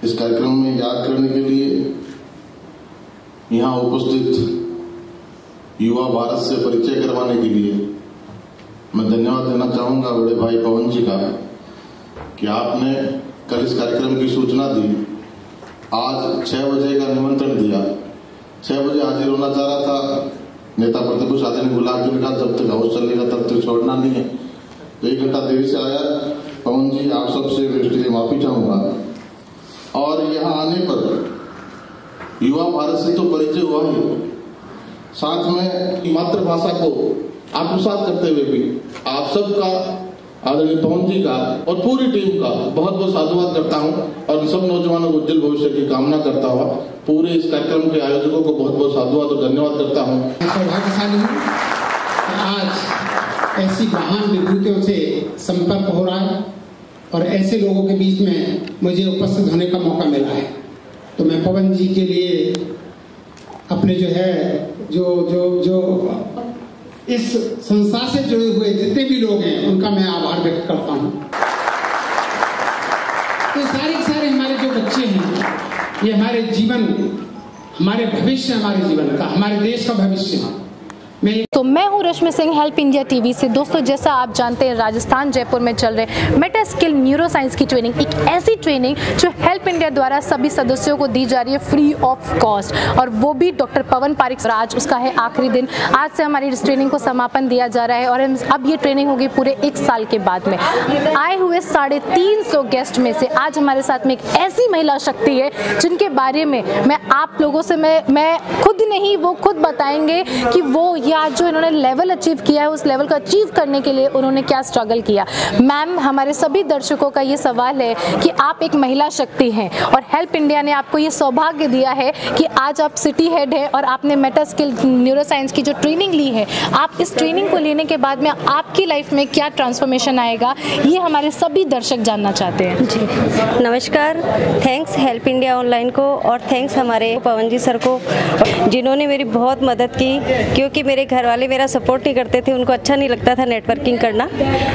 S17: इस कार्यक्रम में याद करने के लिए यहां उपस्थित युवा भारत से परिचय करवाने के लिए मैं धन्यवाद देना चाहूंगा बड़े भाई पवन जी का कि आपने कल इस कार्यक्रम की सूचना दी आज 6 बजे का निमंत्रण दिया, 6 बजे हाजिर होना चाह रहा था, नेता प्रतिपक्ष आदरणीय गुलाब जी ने कहा जब तक हाउस चलेगा तब तक छोड़ना नहीं है। 1 घंटा देरी से आया। पवन जी आप सबसे इसलिए माफी चाहूंगा। और यहाँ आने पर युवा भारत से तो परिचय हुआ ही, साथ में मातृभाषा को आत्मसात करते हुए भी आप सबका, आदरणीय पवन जी का और पूरी टीम का बहुत बहुत साधुवाद करता हूं और सब नौजवानों को उज्जवल भविष्य की कामना करता हुआ पूरे इस कार्यक्रम के आयोजकों को बहुत बहुत साधुवाद और धन्यवाद करता हूं।
S18: सौभाग्यशाली हूं आज ऐसी महान विभूतियों से संपर्क हो रहा है और ऐसे लोगों के बीच में मुझे उपस्थित होने का मौका मिला है। तो मैं पवन जी के लिए अपने जो है जो इस संस्था से जुड़े हुए जितने भी लोग हैं उनका मैं आभार व्यक्त करता हूं। तो सारे हमारे जो बच्चे हैं ये हमारे जीवन, हमारे भविष्य, हमारे जीवन का, हमारे देश का भविष्य है।
S19: तो मैं हूं Rashmi Singh, help India TV से। दोस्तों जैसा आप जानते हैं राजस्थान जयपुर में चल रहे मेटा स्किल न्यूरो साइंस की ट्रेनिंग, एक ऐसी ट्रेनिंग जो हेल्प इंडिया द्वारा सभी सदस्यों को दी जा रही है फ्री ऑफ कॉस्ट, और वो भी डॉक्टर पवन पारिक। आज उसका है आखिरी दिन। आज से हमारी इस ट्रेनिंग को समापन दिया जा रहा है और अब ये ट्रेनिंग होगी पूरे 1 साल के बाद में। आए हुए 350 गेस्ट में से आज हमारे साथ में एक ऐसी महिला शक्ति है जिनके बारे में मैं आप लोगों से मैं खुद नहीं, वो खुद बताएंगे कि वो आज जो इन्होंने लेवल अचीव किया है उस लेवल को अचीव करने के लिए उन्होंने क्या स्ट्रगल किया। मैम, हमारे सभी दर्शकों का ये सवाल है कि आप एक महिला शक्ति हैं और हेल्प इंडिया ने आपको ये सौभाग्य दिया है कि आज आप सिटी हेड हैं और आपने मेटा स्किल न्यूरो साइंस की जो ट्रेनिंग ली है, आप इस ट्रेनिंग को लेने के बाद में आपकी लाइफ में क्या ट्रांसफॉर्मेशन आएगा, ये हमारे सभी दर्शक जानना चाहते हैं।
S20: जी नमस्कार, थैंक्स हेल्प इंडिया ऑनलाइन को और थैंक्स हमारे पवन जी सर को जिन्होंने मेरी बहुत मदद की, क्योंकि मेरे घर वाले मेरा सपोर्ट नहीं करते थे, उनको अच्छा नहीं लगता था नेटवर्किंग करना,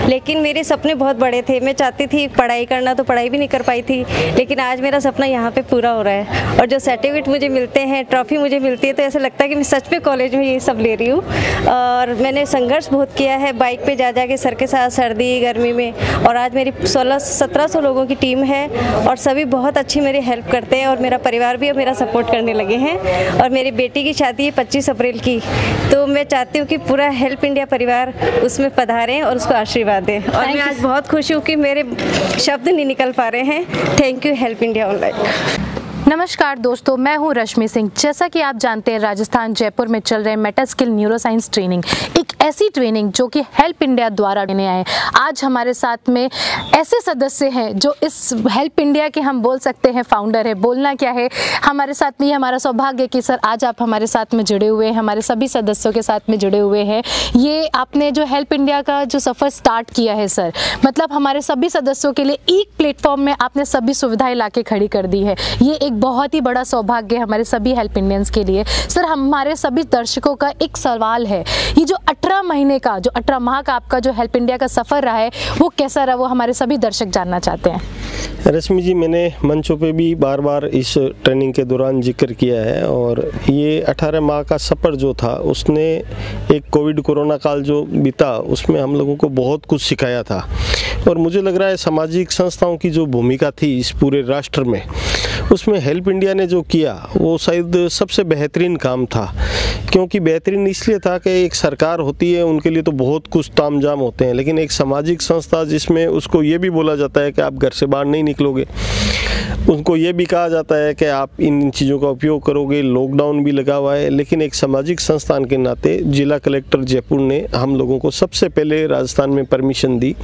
S20: लेकिन मेरे सपने बहुत बड़े थे। मैं चाहती थी पढ़ाई करना, तो पढ़ाई भी नहीं कर पाई थी, लेकिन आज मेरा सपना यहाँ पे पूरा हो रहा है। और जो सर्टिफिकेट मुझे मिलते हैं, ट्रॉफी मुझे मिलती है, तो ऐसा लगता है कि मैं सच में कॉलेज में ये सब ले रही हूँ। और मैंने संघर्ष बहुत किया है बाइक पे जा के सर के साथ, सर्दी गर्मी में, और आज मेरी 1600-1700 लोगों की टीम है और सभी बहुत अच्छी मेरी हेल्प करते हैं और मेरा परिवार भी मेरा सपोर्ट करने लगे हैं। और मेरी बेटी की शादी है 25 अप्रैल की, तो मैं चाहती हूँ कि पूरा हेल्प इंडिया परिवार उसमें पधारें और उसको आशीर्वाद दें। और मैं आज बहुत खुश हूँ कि मेरे शब्द नहीं निकल पा रहे हैं। Thank you help India online.
S19: नमस्कार दोस्तों, मैं हूं रश्मि सिंह। जैसा कि आप जानते हैं राजस्थान जयपुर में चल रहे Meta skill neuro science training, एक ऐसी ट्रेनिंग जो कि हेल्प इंडिया द्वारा देने आए। आज हमारे साथ में ऐसे सदस्य हैं जो इस हेल्प इंडिया के हम बोल सकते हैं फाउंडर है। बोलना क्या है, हमारे साथ में ये हमारा सौभाग्य कि सर आज आप हमारे साथ में जुड़े हुए हैं, हमारे सभी सदस्यों के साथ में जुड़े हुए हैं। ये आपने जो हेल्प इंडिया का जो सफ़र स्टार्ट किया है सर, मतलब हमारे सभी सदस्यों के लिए एक प्लेटफॉर्म में आपने सभी सुविधाएं ला के खड़ी कर दी है। ये एक बहुत ही बड़ा सौभाग्य हमारे सभी हेल्प इंडियंस के लिए। सर हमारे सभी दर्शकों का एक सवाल है, ये जो 18 महीने का, जो 18 माह का आपका जो हेल्प इंडिया का सफ़र रहा है वो कैसा रहा, वो हमारे सभी दर्शक जानना चाहते हैं।
S21: रश्मि जी, मैंने मंचों पे भी बार बार इस ट्रेनिंग के दौरान जिक्र किया है, और ये 18 माह का सफ़र जो था उसने एक कोविड कोरोना काल जो बीता उसमें हम लोगों को बहुत कुछ सिखाया था। और मुझे लग रहा है सामाजिक संस्थाओं की जो भूमिका थी इस पूरे राष्ट्र में, उसमें हेल्प इंडिया ने जो किया वो शायद सबसे बेहतरीन काम था। क्योंकि बेहतरीन इसलिए था कि एक सरकार होती है, उनके लिए तो बहुत कुछ तामझाम होते हैं, लेकिन एक सामाजिक संस्था जिसमें उसको ये भी बोला जाता है कि आप घर से बाहर नहीं निकलोगे, उनको ये भी कहा जाता है कि आप इन चीज़ों का उपयोग करोगे, लॉकडाउन भी लगा हुआ है, लेकिन एक सामाजिक संस्थान के नाते जिला कलेक्टर जयपुर ने हम लोगों को सबसे पहले राजस्थान में परमिशन दी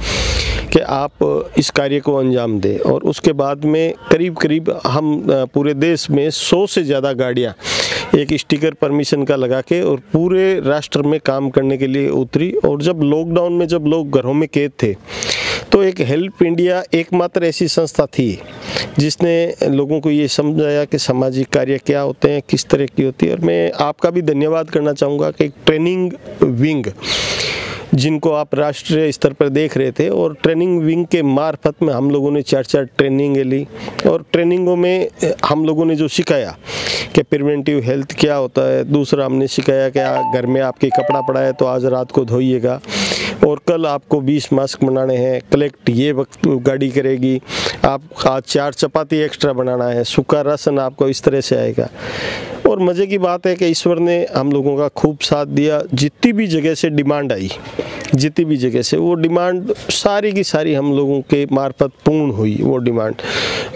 S21: कि आप इस कार्य को अंजाम दें। और उसके बाद में करीब करीब हम पूरे देश में 100 से ज़्यादा गाड़ियाँ एक स्टिकर परमिशन का लगा के और पूरे राष्ट्र में काम करने के लिए उतरी। और जब लॉकडाउन में जब लोग घरों में कैद थे तो एक हेल्प इंडिया एकमात्र ऐसी संस्था थी जिसने लोगों को ये समझाया कि सामाजिक कार्य क्या होते हैं, किस तरह की होती है। और मैं आपका भी धन्यवाद करना चाहूँगा कि एक ट्रेनिंग विंग जिनको आप राष्ट्रीय स्तर पर देख रहे थे, और ट्रेनिंग विंग के मार्फत में हम लोगों ने 4 ट्रेनिंगें ली, और ट्रेनिंगों में हम लोगों ने जो सिखाया कि प्रिवेंटिव हेल्थ क्या होता है, दूसरा हमने सिखाया कि घर में आपके कपड़ा पड़ा है तो आज रात को धोइएगा, और कल आपको 20 मास्क बनाने हैं, कलेक्ट ये वक्त गाड़ी करेगी, आप आज 4 चपाती एक्स्ट्रा बनाना है, सूखा राशन आपको इस तरह से आएगा। और मज़े की बात है कि ईश्वर ने हम लोगों का खूब साथ दिया। जितनी भी जगह से डिमांड आई, जितनी भी जगह से, वो डिमांड सारी की सारी हम लोगों के मार्फत पूर्ण हुई वो डिमांड।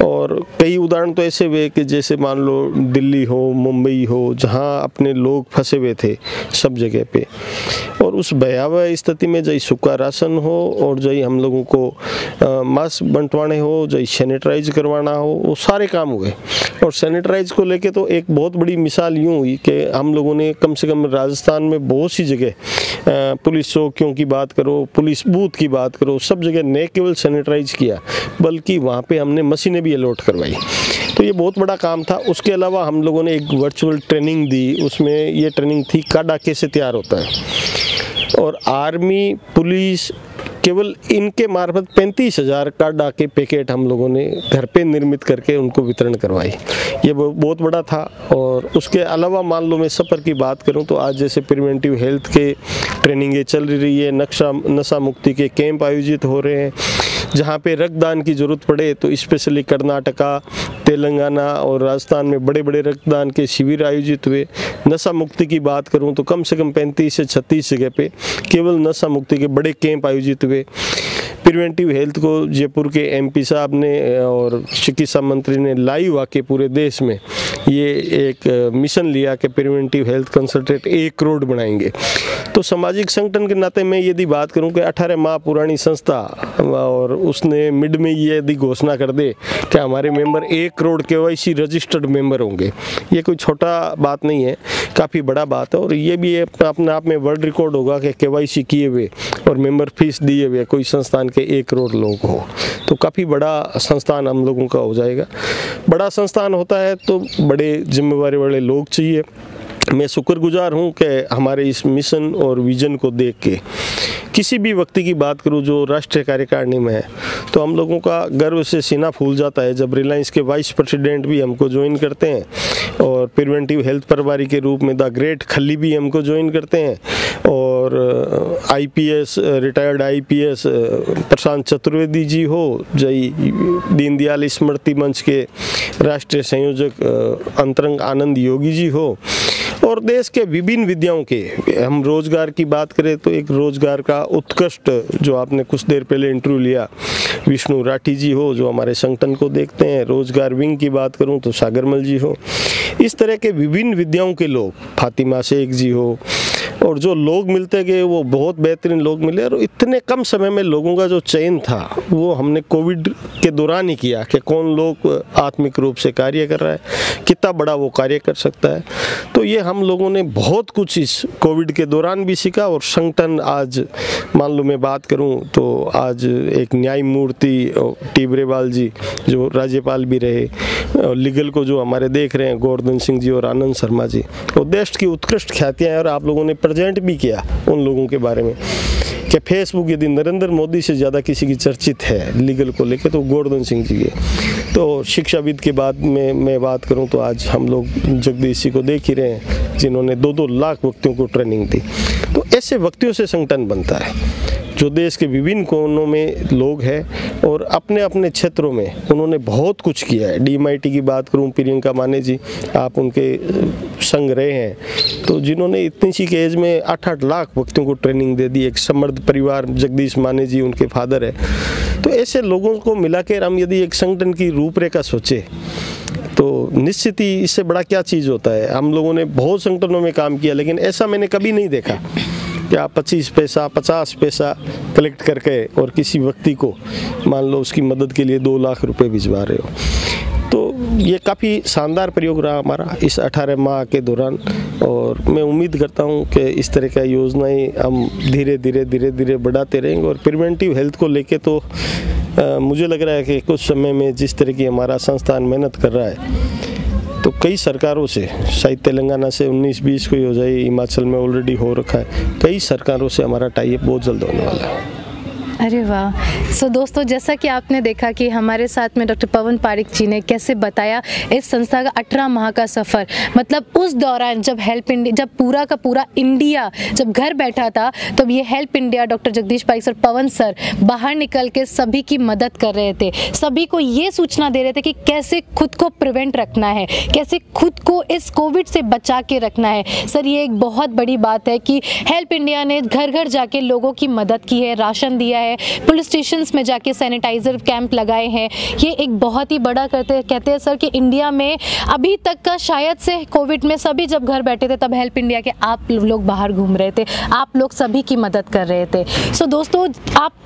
S21: और कई उदाहरण तो ऐसे हुए कि जैसे मान लो दिल्ली हो, मुंबई हो, जहाँ अपने लोग फंसे हुए थे सब जगह पे, और उस भयावह स्थिति में जय सूखा राशन हो और जय हम लोगों को मास्क बंटवाने हो, जय सैनिटाइज करवाना हो, वो सारे काम हुए। और सैनिटाइज को लेके तो एक बहुत बड़ी मिसाल यूँ हुई कि हम लोगों ने कम से कम राजस्थान में बहुत सी जगह पुलिस चौकियों की बात करो, पुलिस बूथ की बात करो, सब जगह न केवल सैनिटाइज किया बल्कि वहाँ पे हमने मशीनें भी अलॉट करवाई। तो ये बहुत बड़ा काम था। उसके अलावा हम लोगों ने एक वर्चुअल ट्रेनिंग दी, उसमें ये ट्रेनिंग थी काढ़ा कैसे तैयार होता है। और आर्मी, पुलिस, केवल इनके मार्फत 35,000 काढ़ा के पैकेट हम लोगों ने घर पे निर्मित करके उनको वितरण करवाई। ये बहुत बड़ा था। और उसके अलावा मान लो मैं सफ़र की बात करूं तो आज जैसे प्रिवेंटिव हेल्थ के ट्रेनिंगें चल रही है, नशा मुक्ति के कैंप आयोजित हो रहे हैं, जहाँ पे रक्तदान की ज़रूरत पड़े तो स्पेशली कर्नाटका, तेलंगाना और राजस्थान में बड़े बड़े रक्तदान के शिविर आयोजित हुए। नशा मुक्ति की बात करूं तो कम से कम 35 से 36 जगह पे केवल नशा मुक्ति के बड़े कैंप आयोजित हुए। प्रिवेंटिव हेल्थ को जयपुर के एमपी साहब ने और चिकित्सा मंत्री ने लाइव आके पूरे देश में ये एक मिशन लिया कि प्रिवेंटिव हेल्थ कंसल्टेंट 1 करोड़ बनाएंगे। तो सामाजिक संगठन के नाते मैं यदि बात करूं कि 18 माह पुरानी संस्था और उसने मिड में ये यदि घोषणा कर दे कि हमारे member 1 crore KYC registered member होंगे, ये कोई छोटा बात नहीं है, काफ़ी बड़ा बात है। और ये भी अपने आप में वर्ल्ड रिकॉर्ड होगा कि KYC किए हुए और मेंबर फीस दिए हुए कोई संस्थान के 1 करोड़ लोग हो, तो काफ़ी बड़ा संस्थान हम लोगों का हो जाएगा। बड़ा संस्थान होता है तो बड़े जिम्मेवारी वाले लोग चाहिए। मैं शुक्रगुजार हूँ कि हमारे इस मिशन और विजन को देख के किसी भी व्यक्ति की बात करूँ जो राष्ट्रीय कार्यकारिणी में है तो हम लोगों का गर्व से सीना फूल जाता है जब रिलायंस के वाइस प्रेसिडेंट भी हमको ज्वाइन करते हैं और प्रिवेंटिव हेल्थ प्रभारी के रूप में द ग्रेट खल्ली भी हमको ज्वाइन करते हैं, और IPS रिटायर्ड IPS प्रशांत चतुर्वेदी जी हो, जय दीनदयाल स्मृति मंच के राष्ट्रीय संयोजक अंतरंग आनंद योगी जी हो, और देश के विभिन्न विद्याओं के, हम रोजगार की बात करें तो एक रोजगार का उत्कृष्ट जो आपने कुछ देर पहले इंटरव्यू लिया विष्णु राठी जी हो जो हमारे संगठन को देखते हैं, रोजगार विंग की बात करूं तो सागरमल जी हो, इस तरह के विभिन्न विद्याओं के लोग, फातिमा शेख जी हो, और जो लोग मिलते गए वो बहुत बेहतरीन लोग मिले। और इतने कम समय में लोगों का जो चयन था वो हमने कोविड के दौरान ही किया कि कौन लोग आत्मिक रूप से कार्य कर रहा है, कितना बड़ा वो कार्य कर सकता है। तो ये हम लोगों ने बहुत कुछ इस कोविड के दौरान भी सीखा। और संगठन आज मान लो मैं बात करूं तो आज एक न्यायमूर्ति टिबरेवाल जी जो राज्यपाल भी रहे, और लीगल को जो हमारे देख रहे हैं गोवर्धन सिंह जी और आनंद शर्मा जी, और देश की उत्कृष्ट ख्यातियाँ हैं। और आप लोगों ने प्रेजेंट भी किया उन लोगों के बारे में कि फेसबुक यदि नरेंद्र मोदी से ज़्यादा किसी की चर्चित है लीगल को लेकर तो गोवर्धन सिंह जी के। तो शिक्षाविद के बाद में मैं बात करूं तो आज हम लोग जगदीश जी को देख ही रहे हैं जिन्होंने 2-2 लाख व्यक्तियों को ट्रेनिंग दी। तो ऐसे व्यक्तियों से संगठन बनता है जो देश के विभिन्न कोनों में लोग हैं और अपने अपने क्षेत्रों में उन्होंने बहुत कुछ किया है। DMIT की बात करूं, प्रियंका माने जी, आप उनके संग रहे हैं, तो जिन्होंने इतनी सी एज में 8-8 लाख व्यक्तियों को ट्रेनिंग दे दी। एक समृद्ध परिवार, जगदीश माने जी उनके फादर है। तो ऐसे लोगों को मिलाकर हम यदि एक संगठन की रूपरेखा सोचे तो निश्चित ही इससे बड़ा क्या चीज़ होता है। हम लोगों ने बहुत संगठनों में काम किया लेकिन ऐसा मैंने कभी नहीं देखा कि आप 25 पैसा 50 पैसा कलेक्ट करके और किसी व्यक्ति को मान लो उसकी मदद के लिए 2 लाख रुपए भिजवा रहे हो। तो ये काफ़ी शानदार प्रयोग रहा हमारा इस 18 माह के दौरान, और मैं उम्मीद करता हूँ कि इस तरह का योजनाएं हम धीरे धीरे बढ़ाते रहेंगे। और प्रिवेंटिव हेल्थ को लेके तो मुझे लग रहा है कि कुछ समय में जिस तरह की हमारा संस्थान मेहनत कर रहा है तो कई सरकारों से, शायद तेलंगाना से 19-20 को ही हो जाए, हिमाचल में ऑलरेडी हो रखा है, कई सरकारों से हमारा टाई अप बहुत जल्द होने वाला है।
S19: अरे वाह। सो दोस्तों, जैसा कि आपने देखा कि हमारे साथ में डॉक्टर पवन पारिक जी ने कैसे बताया इस संस्था का 18 माह का सफ़र, मतलब उस दौरान जब हेल्प इंडिया, जब पूरा का पूरा इंडिया जब घर बैठा था, तब ये help India doctor Jagdish Pareek sir, Pawan sir बाहर निकल के सभी की मदद कर रहे थे, सभी को ये सूचना दे रहे थे कि कैसे खुद को प्रिवेंट रखना है, कैसे खुद को इस कोविड से बचा के रखना है। सर, ये एक बहुत बड़ी बात है कि हेल्प इंडिया ने घर घर जाके लोगों की मदद की है, राशन दिया है, पुलिस स्टेशंस में जाके सैनिटाइजर कैंप लगाए हैं। ये एक बहुत ही बड़ा कहते हैं सर कि इंडिया में अभी तक का शायद से कोविड में सभी जब घर बैठे थे तब हेल्प इंडिया के आप लोग बाहर घूम रहे थे, आप लोग सभी की मदद कर रहे थे। सो दोस्तों,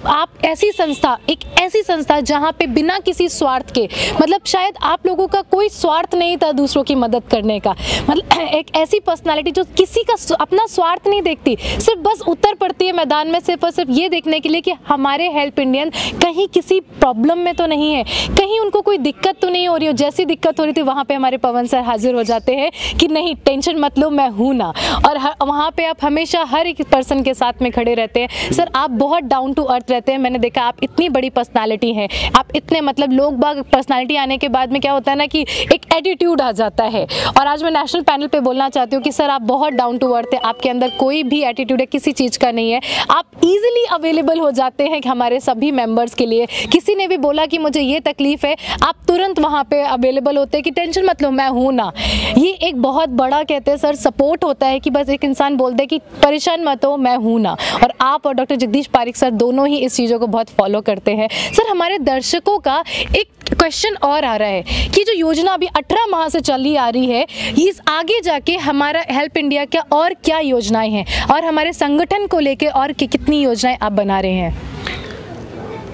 S19: आप ऐसी संस्था, एक ऐसी संस्था जहाँ पे बिना किसी स्वार्थ के, मतलब शायद आप लोगों का कोई स्वार्थ नहीं था दूसरों की मदद करने का, मतलब एक ऐसी पर्सनालिटी जो किसी का अपना स्वार्थ नहीं देखती, सिर्फ बस उतर पड़ती है मैदान में सिर्फ और सिर्फ ये देखने के लिए कि हमारे हेल्प इंडियन कहीं किसी प्रॉब्लम में तो नहीं है, कहीं उनको कोई दिक्कत तो नहीं हो रही हो। जैसी दिक्कत हो रही थी वहाँ पे हमारे पवन सर हाजिर हो जाते हैं कि नहीं, टेंशन मत लो, मैं हूँ ना। और वहाँ पे आप हमेशा हर एक पर्सन के साथ में खड़े रहते हैं। सर, आप बहुत डाउन टू अर्थ रहते हैं। मैंने देखा आप इतनी बड़ी पर्सनालिटी हैं, आप इतने, मतलब लोग बाग पर्सनालिटी आने के बाद में क्या होता है ना कि एक एटीट्यूड आ जाता है। और आज मैं नेशनल पैनल पे बोलना चाहती हूँ कि सर, आप बहुत डाउन टू अर्थ है, आपके अंदर कोई भी एटीट्यूड है किसी चीज़ का नहीं है, आप ईजिली अवेलेबल हो जाते हैं हमारे सभी मेंबर्स के लिए। किसी ने भी बोला कि मुझे ये तकलीफ है, आप तुरंत वहाँ पे अवेलेबल होते हैं कि टेंशन मत लो, मैं हूँ ना। ये एक बहुत बड़ा, कहते हैं सर, सपोर्ट होता है कि बस एक इंसान बोल दे कि परेशान मत हो, मैं हूँ ना। और आप और डॉक्टर जगदीश पारिक सर दोनों ही इस चीज़ों को बहुत फॉलो करते हैं। सर, हमारे दर्शकों का एक क्वेश्चन और आ रहा है कि जो योजना अभी 18 माह से चली आ रही है, इस आगे जाके हमारा हेल्प इंडिया क्या और क्या योजनाएं हैं और हमारे संगठन को लेके और कितनी योजनाएं आप बना रहे हैं?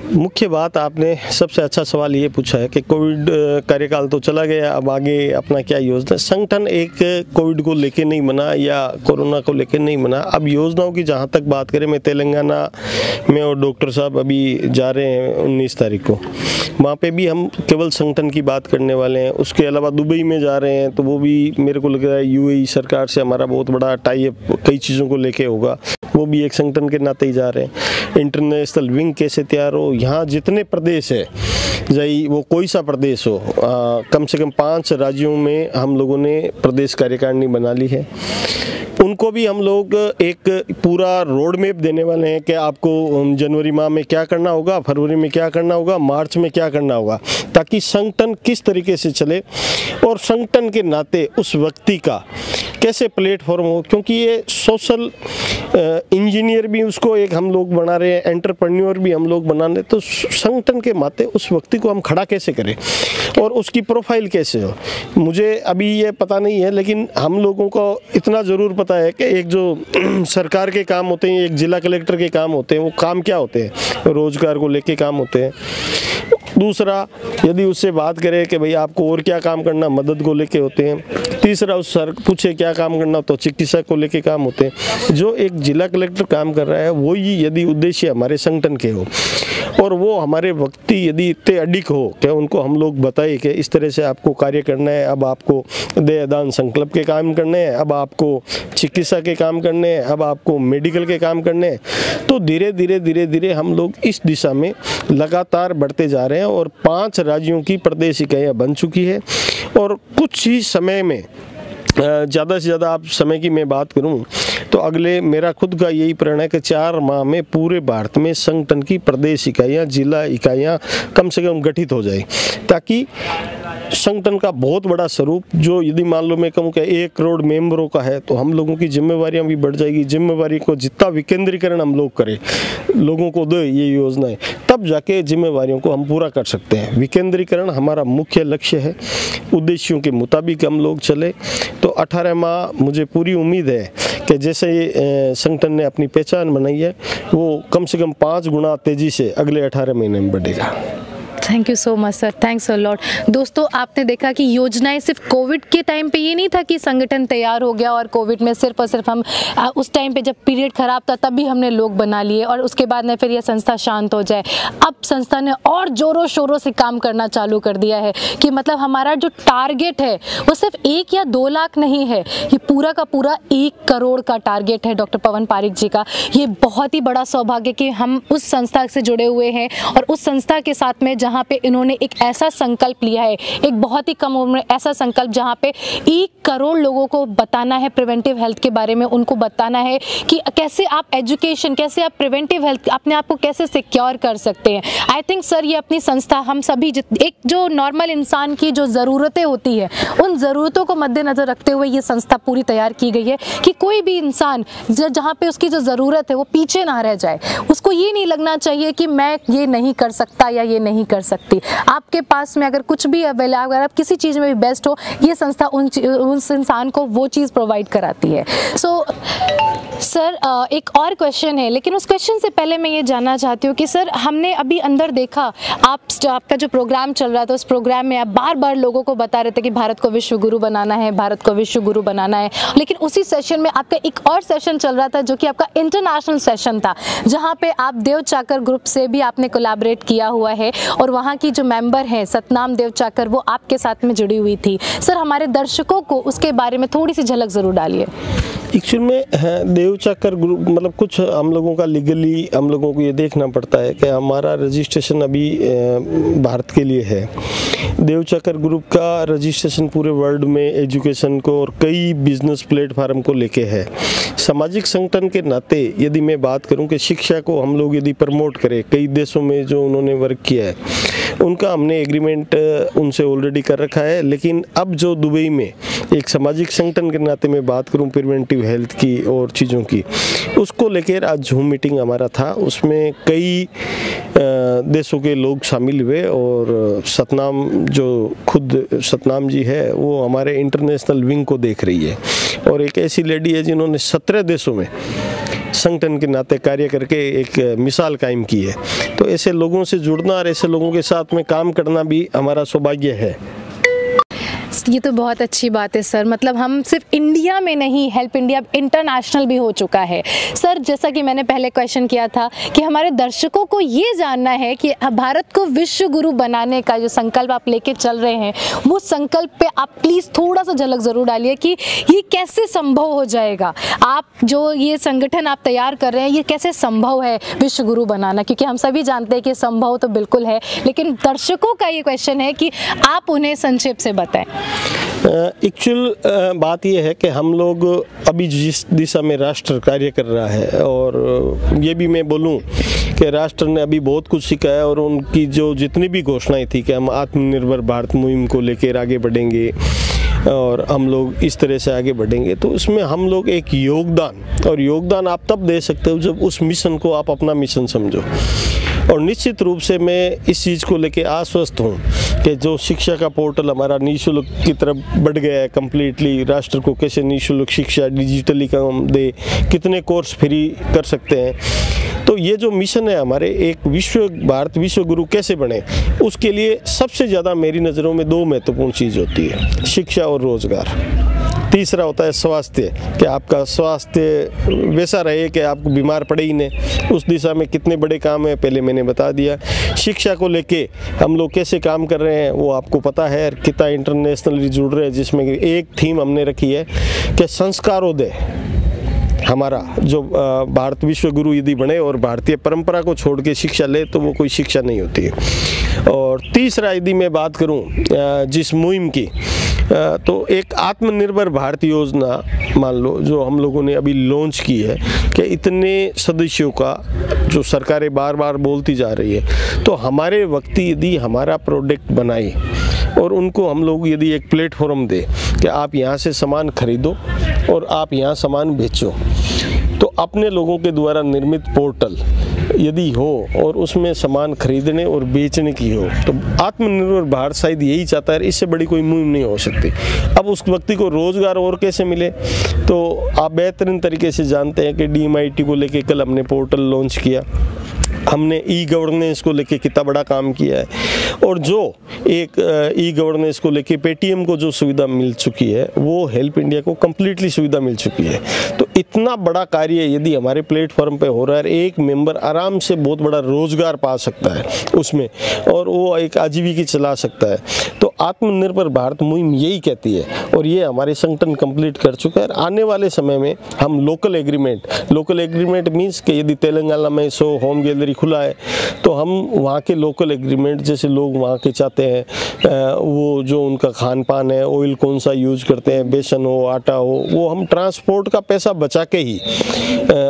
S21: मुख्य बात आपने सबसे अच्छा सवाल ये पूछा है कि कोविड कार्यकाल तो चला गया, अब आगे अपना क्या योजना। संगठन एक कोविड को लेके नहीं बना या कोरोना को लेके नहीं बना। अब योजनाओं की जहाँ तक बात करें, मैं तेलंगाना में और डॉक्टर साहब अभी जा रहे हैं 19 तारीख को, वहाँ पे भी हम केवल संगठन की बात करने वाले हैं। उसके अलावा दुबई में जा रहे हैं, तो वो भी मेरे को लग रहा है यूएई सरकार से हमारा बहुत बड़ा टाई अप कई चीज़ों को लेके होगा, वो भी एक संगठन के नाते ही जा रहे हैं। इंटरनेशनल विंग कैसे तैयार हो, यहाँ जितने प्रदेश है, चाहे वो कोई सा प्रदेश हो, कम से कम 5 राज्यों में हम लोगों ने प्रदेश कार्यकारिणी बना ली है। उनको भी हम लोग एक पूरा रोड मैप देने वाले हैं कि आपको जनवरी माह में क्या करना होगा, फरवरी में क्या करना होगा, मार्च में क्या करना होगा, ताकि संगठन किस तरीके से चले और संगठन के नाते उस व्यक्ति का कैसे प्लेटफॉर्म हो। क्योंकि ये सोशल इंजीनियर भी उसको एक हम लोग बना रहे हैं, एंटरप्रेन्योर भी हम लोग बना रहे हैं, तो संगठन के नाते उस व्यक्ति को हम खड़ा कैसे करें और उसकी प्रोफाइल कैसे हो। मुझे अभी ये पता नहीं है, लेकिन हम लोगों को इतना ज़रूर पता है कि एक जो सरकार के काम होते हैं, एक जिला कलेक्टर के काम होते हैं, वो काम क्या होते हैं, रोजगार को लेके काम होते हैं। दूसरा, यदि उससे बात करें कि भाई आपको और क्या काम करना, मदद को लेके होते हैं। तीसरा, उस सर पूछे क्या काम करना, तो चिकित्सा को लेके काम होते हैं। जो एक जिला कलेक्टर काम कर रहा है, वही यदि उद्देश्य हमारे संगठन के हो और वो हमारे व्यक्ति यदि इतने अडिक हो कि उनको हम लोग बताए कि इस तरह से आपको कार्य करना है, अब आपको देहदान संकल्प के काम करने हैं, अब आपको चिकित्सा के काम करने हैं, अब आपको मेडिकल के काम करने हैं, तो धीरे धीरे हम लोग इस दिशा में लगातार बढ़ते जा रहे हैं। और 5 राज्यों की प्रदेश इकाइयाँ बन चुकी है और कुछ ही समय में, ज़्यादा से ज़्यादा आप समय की मैं बात करूं तो अगले, मेरा खुद का यही प्रण है कि 4 माह में पूरे भारत में संगठन की प्रदेश इकाइयाँ, जिला इकाइयाँ कम से कम गठित हो जाए, ताकि संगठन का बहुत बड़ा स्वरूप, जो यदि मान लो मैं कहूँ कि 1 करोड़ मेंबरों का है, तो हम लोगों की जिम्मेवारियाँ भी बढ़ जाएगी। जिम्मेवारी को जितना विकेंद्रीकरण हम लोग करें, लोगों को दे ये योजनाएं, तब जाके जिम्मेवारियों को हम पूरा कर सकते हैं। विकेंद्रीकरण हमारा मुख्य लक्ष्य है, उद्देश्यों के मुताबिक हम लोग चले तो 18 माह मुझे पूरी उम्मीद है कि जैसे ये संगठन ने अपनी पहचान बनाई है, वो कम से कम 5 गुना तेजी से अगले 18 महीने में बढ़ेगा।
S19: Thank you so much sir, thanks a lot. दोस्तों आपने देखा कि योजनाएं सिर्फ कोविड के टाइम पे ये नहीं था कि संगठन तैयार हो गया और कोविड में सिर्फ और सिर्फ हम उस टाइम पे जब पीरियड खराब था तभी हमने लोग बना लिए और उसके बाद में फिर ये संस्था शांत हो जाए। अब संस्था ने और जोरों शोरों से काम करना चालू कर दिया है कि मतलब हमारा जो टारगेट है वो सिर्फ 1 या 2 लाख नहीं है, ये पूरा का पूरा 1 करोड़ का टारगेट है डॉक्टर पवन पारिक जी का। ये बहुत ही बड़ा सौभाग्य कि हम उस संस्था से जुड़े हुए हैं और उस संस्था के साथ में जहाँ पे इन्होंने एक ऐसा संकल्प लिया है, एक बहुत ही कम उम्र में ऐसा संकल्प जहाँ पे 1 करोड़ लोगों को बताना है प्रिवेंटिव हेल्थ के बारे में, उनको बताना है कि कैसे आप एजुकेशन, कैसे आप प्रिवेंटिव हेल्थ अपने आप को कैसे सिक्योर कर सकते हैं। आई थिंक सर ये अपनी संस्था हम सभी एक जो नॉर्मल इंसान की जो ज़रूरतें होती है उन ज़रूरतों को मद्देनज़र रखते हुए ये संस्था पूरी तैयार की गई है कि कोई भी इंसान जहाँ पे उसकी जो ज़रूरत है वो पीछे ना रह जाए। उसको ये नहीं लगना चाहिए कि मैं ये नहीं कर सकता या ये नहीं कर सकती। आपके पास में अगर कुछ भी अवेलेबल, अगर आप किसी चीज़ में भी बेस्ट हो, ये संस्था उस इंसान को वो चीज़ प्रोवाइड कराती है। सो सर एक और क्वेश्चन है, लेकिन उस क्वेश्चन से पहले मैं ये जानना चाहती हूँ कि सर हमने अभी अंदर देखा आपका जो प्रोग्राम चल रहा था उस प्रोग्राम में आप बार बार लोगों को बता रहे थे कि भारत को विश्व गुरु बनाना है, भारत को विश्व गुरु बनाना है, लेकिन उसी सेशन में आपका एक और सेशन चल रहा था जो कि आपका इंटरनेशनल सेशन था जहाँ पे आप देव चाकर ग्रुप से भी आपने कोलैबोरेट किया हुआ है और वहाँ की जो मेंबर हैं सतनाम देव चाकर वो आपके साथ में जुड़ी हुई थी। सर हमारे दर्शकों को उसके बारे में थोड़ी सी झलक ज़रूर डालिए।
S21: एक्चुअल में देव चाकर ग्रुप मतलब कुछ हम लोगों का लीगली हम लोगों को ये देखना पड़ता है कि हमारा रजिस्ट्रेशन अभी भारत के लिए है। देव चाकर ग्रुप का रजिस्ट्रेशन पूरे वर्ल्ड में एजुकेशन को और कई बिजनेस प्लेटफार्म को लेके है। सामाजिक संगठन के नाते यदि मैं बात करूं कि शिक्षा को हम लोग यदि प्रमोट करें, कई देशों में जो उन्होंने वर्क किया है उनका हमने एग्रीमेंट उनसे ऑलरेडी कर रखा है। लेकिन अब जो दुबई में एक सामाजिक संगठन के नाते मैं बात करूं प्रिवेंटिव हेल्थ की और चीज़ों की, उसको लेकर आज जूम मीटिंग हमारा था। उसमें कई देशों के लोग शामिल हुए और सतनाम जो खुद सतनाम जी है वो हमारे इंटरनेशनल विंग को देख रही है और एक ऐसी लेडी है जिन्होंने 17 देशों में संगठन के नाते कार्य करके एक मिसाल कायम की है। तो ऐसे लोगों से जुड़ना और ऐसे लोगों के साथ में काम करना भी हमारा सौभाग्य है।
S19: ये तो बहुत अच्छी बात है सर, मतलब हम सिर्फ इंडिया में नहीं, हेल्प इंडिया इंटरनेशनल भी हो चुका है। सर जैसा कि मैंने पहले क्वेश्चन किया था कि हमारे दर्शकों को ये जानना है कि भारत को विश्व गुरु बनाने का जो संकल्प आप लेके चल रहे हैं वो संकल्प पे आप प्लीज़ थोड़ा सा झलक ज़रूर डालिए कि ये कैसे संभव हो जाएगा। आप जो ये संगठन आप तैयार कर रहे हैं ये कैसे संभव है विश्व गुरु बनाना, क्योंकि हम सभी जानते हैं कि संभव तो बिल्कुल है, लेकिन दर्शकों का ये क्वेश्चन है कि आप उन्हें संक्षेप से बताएं।
S21: एक्चुअल बात यह है कि हम लोग अभी जिस दिशा में राष्ट्र कार्य कर रहा है और ये भी मैं बोलूं कि राष्ट्र ने अभी बहुत कुछ सीखा है और उनकी जो जितनी भी घोषणाएं थी कि हम आत्मनिर्भर भारत मुहिम को लेकर आगे बढ़ेंगे और हम लोग इस तरह से आगे बढ़ेंगे, तो उसमें हम लोग एक योगदान आप तब दे सकते हो जब उस मिशन को आप अपना मिशन समझो। और निश्चित रूप से मैं इस चीज़ को लेके आश्वस्त हूँ कि जो शिक्षा का पोर्टल हमारा निःशुल्क की तरफ बढ़ गया है कम्प्लीटली, राष्ट्र को कैसे निःशुल्क शिक्षा डिजिटली काम दे, कितने कोर्स फ्री कर सकते हैं, तो ये जो मिशन है हमारे एक भारत विश्व गुरु कैसे बने, उसके लिए सबसे ज़्यादा मेरी नज़रों में 2 महत्वपूर्ण चीज़ होती है, शिक्षा और रोज़गार। तीसरा होता है स्वास्थ्य, कि आपका स्वास्थ्य वैसा रहे कि आपको बीमार पड़े ही नहीं। उस दिशा में कितने बड़े काम है पहले मैंने बता दिया। शिक्षा को लेके हम लोग कैसे काम कर रहे हैं वो आपको पता है, कितना इंटरनेशनली जुड़ रहे हैं, जिसमें एक थीम हमने रखी है कि संस्कारोदय। हमारा जो भारत विश्व गुरु यदि बने और भारतीय परंपरा को छोड़ के शिक्षा ले तो वो कोई शिक्षा नहीं होती है। और तीसरा यदि मैं बात करूं जिस मुहिम की, तो एक आत्मनिर्भर भारत योजना मान लो जो हम लोगों ने अभी लॉन्च की है कि इतने सदस्यों का जो सरकारें बार बार बोलती जा रही है, तो हमारे वक्त यदि हमारा प्रोडक्ट बनाए और उनको हम लोग यदि एक प्लेटफॉर्म दे कि आप यहाँ से सामान खरीदो और आप यहाँ सामान बेचो, तो अपने लोगों के द्वारा निर्मित पोर्टल यदि हो और उसमें सामान खरीदने और बेचने की हो, तो आत्मनिर्भर भारत शायद यही चाहता है, इससे बड़ी कोई मुहिम नहीं हो सकती। अब उस व्यक्ति को रोज़गार और कैसे मिले, तो आप बेहतरीन तरीके से जानते हैं कि DMIT को लेके कल हमने पोर्टल लॉन्च किया हमने ई गवर्नेंस को लेके कितना बड़ा काम किया है, और जो एक ई गवर्नेंस को लेके पेटीएम को जो सुविधा मिल चुकी है वो हेल्प इंडिया को कम्प्लीटली सुविधा मिल चुकी है। तो इतना बड़ा कार्य यदि हमारे प्लेटफॉर्म पे हो रहा है, एक मेंबर आराम से बहुत बड़ा रोजगार पा सकता है उसमें, और वो एक आजीविका चला सकता है। तो आत्मनिर्भर भारत मुहिम यही कहती है, और ये हमारे संगठन कंप्लीट कर चुका है। आने वाले समय में हम लोकल एग्रीमेंट मीन्स कि यदि तेलंगाना में 100 होम गैलरी खुला है तो हम वहाँ के लोकल एग्रीमेंट, जैसे लोग वहाँ के चाहते हैं वो जो उनका खान पान है, ऑयल कौन सा यूज करते हैं, बेसन हो आटा हो, वो हम ट्रांसपोर्ट का पैसा बचा के ही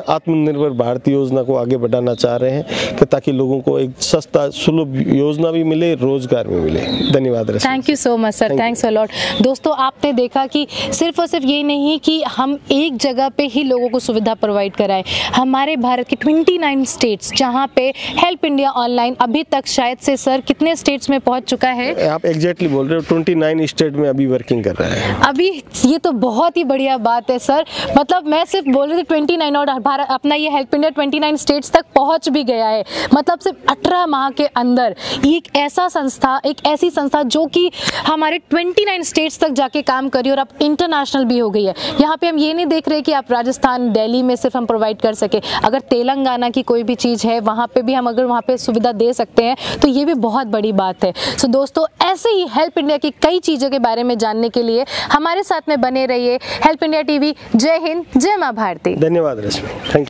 S21: आत्मनिर्भर भारत योजना को आगे बढ़ाना चाह रहे हैं, कि ताकि लोगों को एक सस्ता सुलभ योजना भी मिले, रोजगार भी मिले। धन्यवाद।
S19: Thank you so much sir, thanks a lot. दोस्तों, आपने देखा कि सिर्फ और सिर्फ ये नहीं कि हम एक जगह पे ही लोगों को सुविधा प्रोवाइड कराएं, हमारे भारत के 29 स्टेट्स जहाँ पे हेल्प इंडिया ऑनलाइन अभी तक शायद से सर कितने स्टेट्स में पहुँच चुका है?
S21: आप एग्जैक्टली बोल रहे हो, 29 स्टेट में अभी वर्किंग कर रहा है
S19: अभी। ये तो बहुत ही बढ़िया बात है सर, मतलब मैं सिर्फ बोल रही थी 29, और भारत अपना ये हेल्प इंडिया 29 स्टेट्स तक पहुँच भी गया है। मतलब सिर्फ 18 माह के अंदर एक ऐसी संस्था जो कि हमारे 29 स्टेट्स तक जाके काम करी और अब इंटरनेशनल भी हो गई है। यहाँ पे हम ये नहीं देख रहे कि आप राजस्थान, दिल्ली में सिर्फ हम प्रोवाइड कर सके, अगर तेलंगाना की कोई भी चीज़ है वहाँ पे भी हम अगर वहाँ पे सुविधा दे सकते हैं तो ये भी बहुत बड़ी बात है। सो दोस्तों, ऐसे ही हेल्प इंडिया की कई चीज़ों के बारे में जानने के लिए हमारे साथ में बने रहिए। Help India TV. जय हिंद, जय माँ भारती।
S21: धन्यवाद रश्मि, थैंक यू।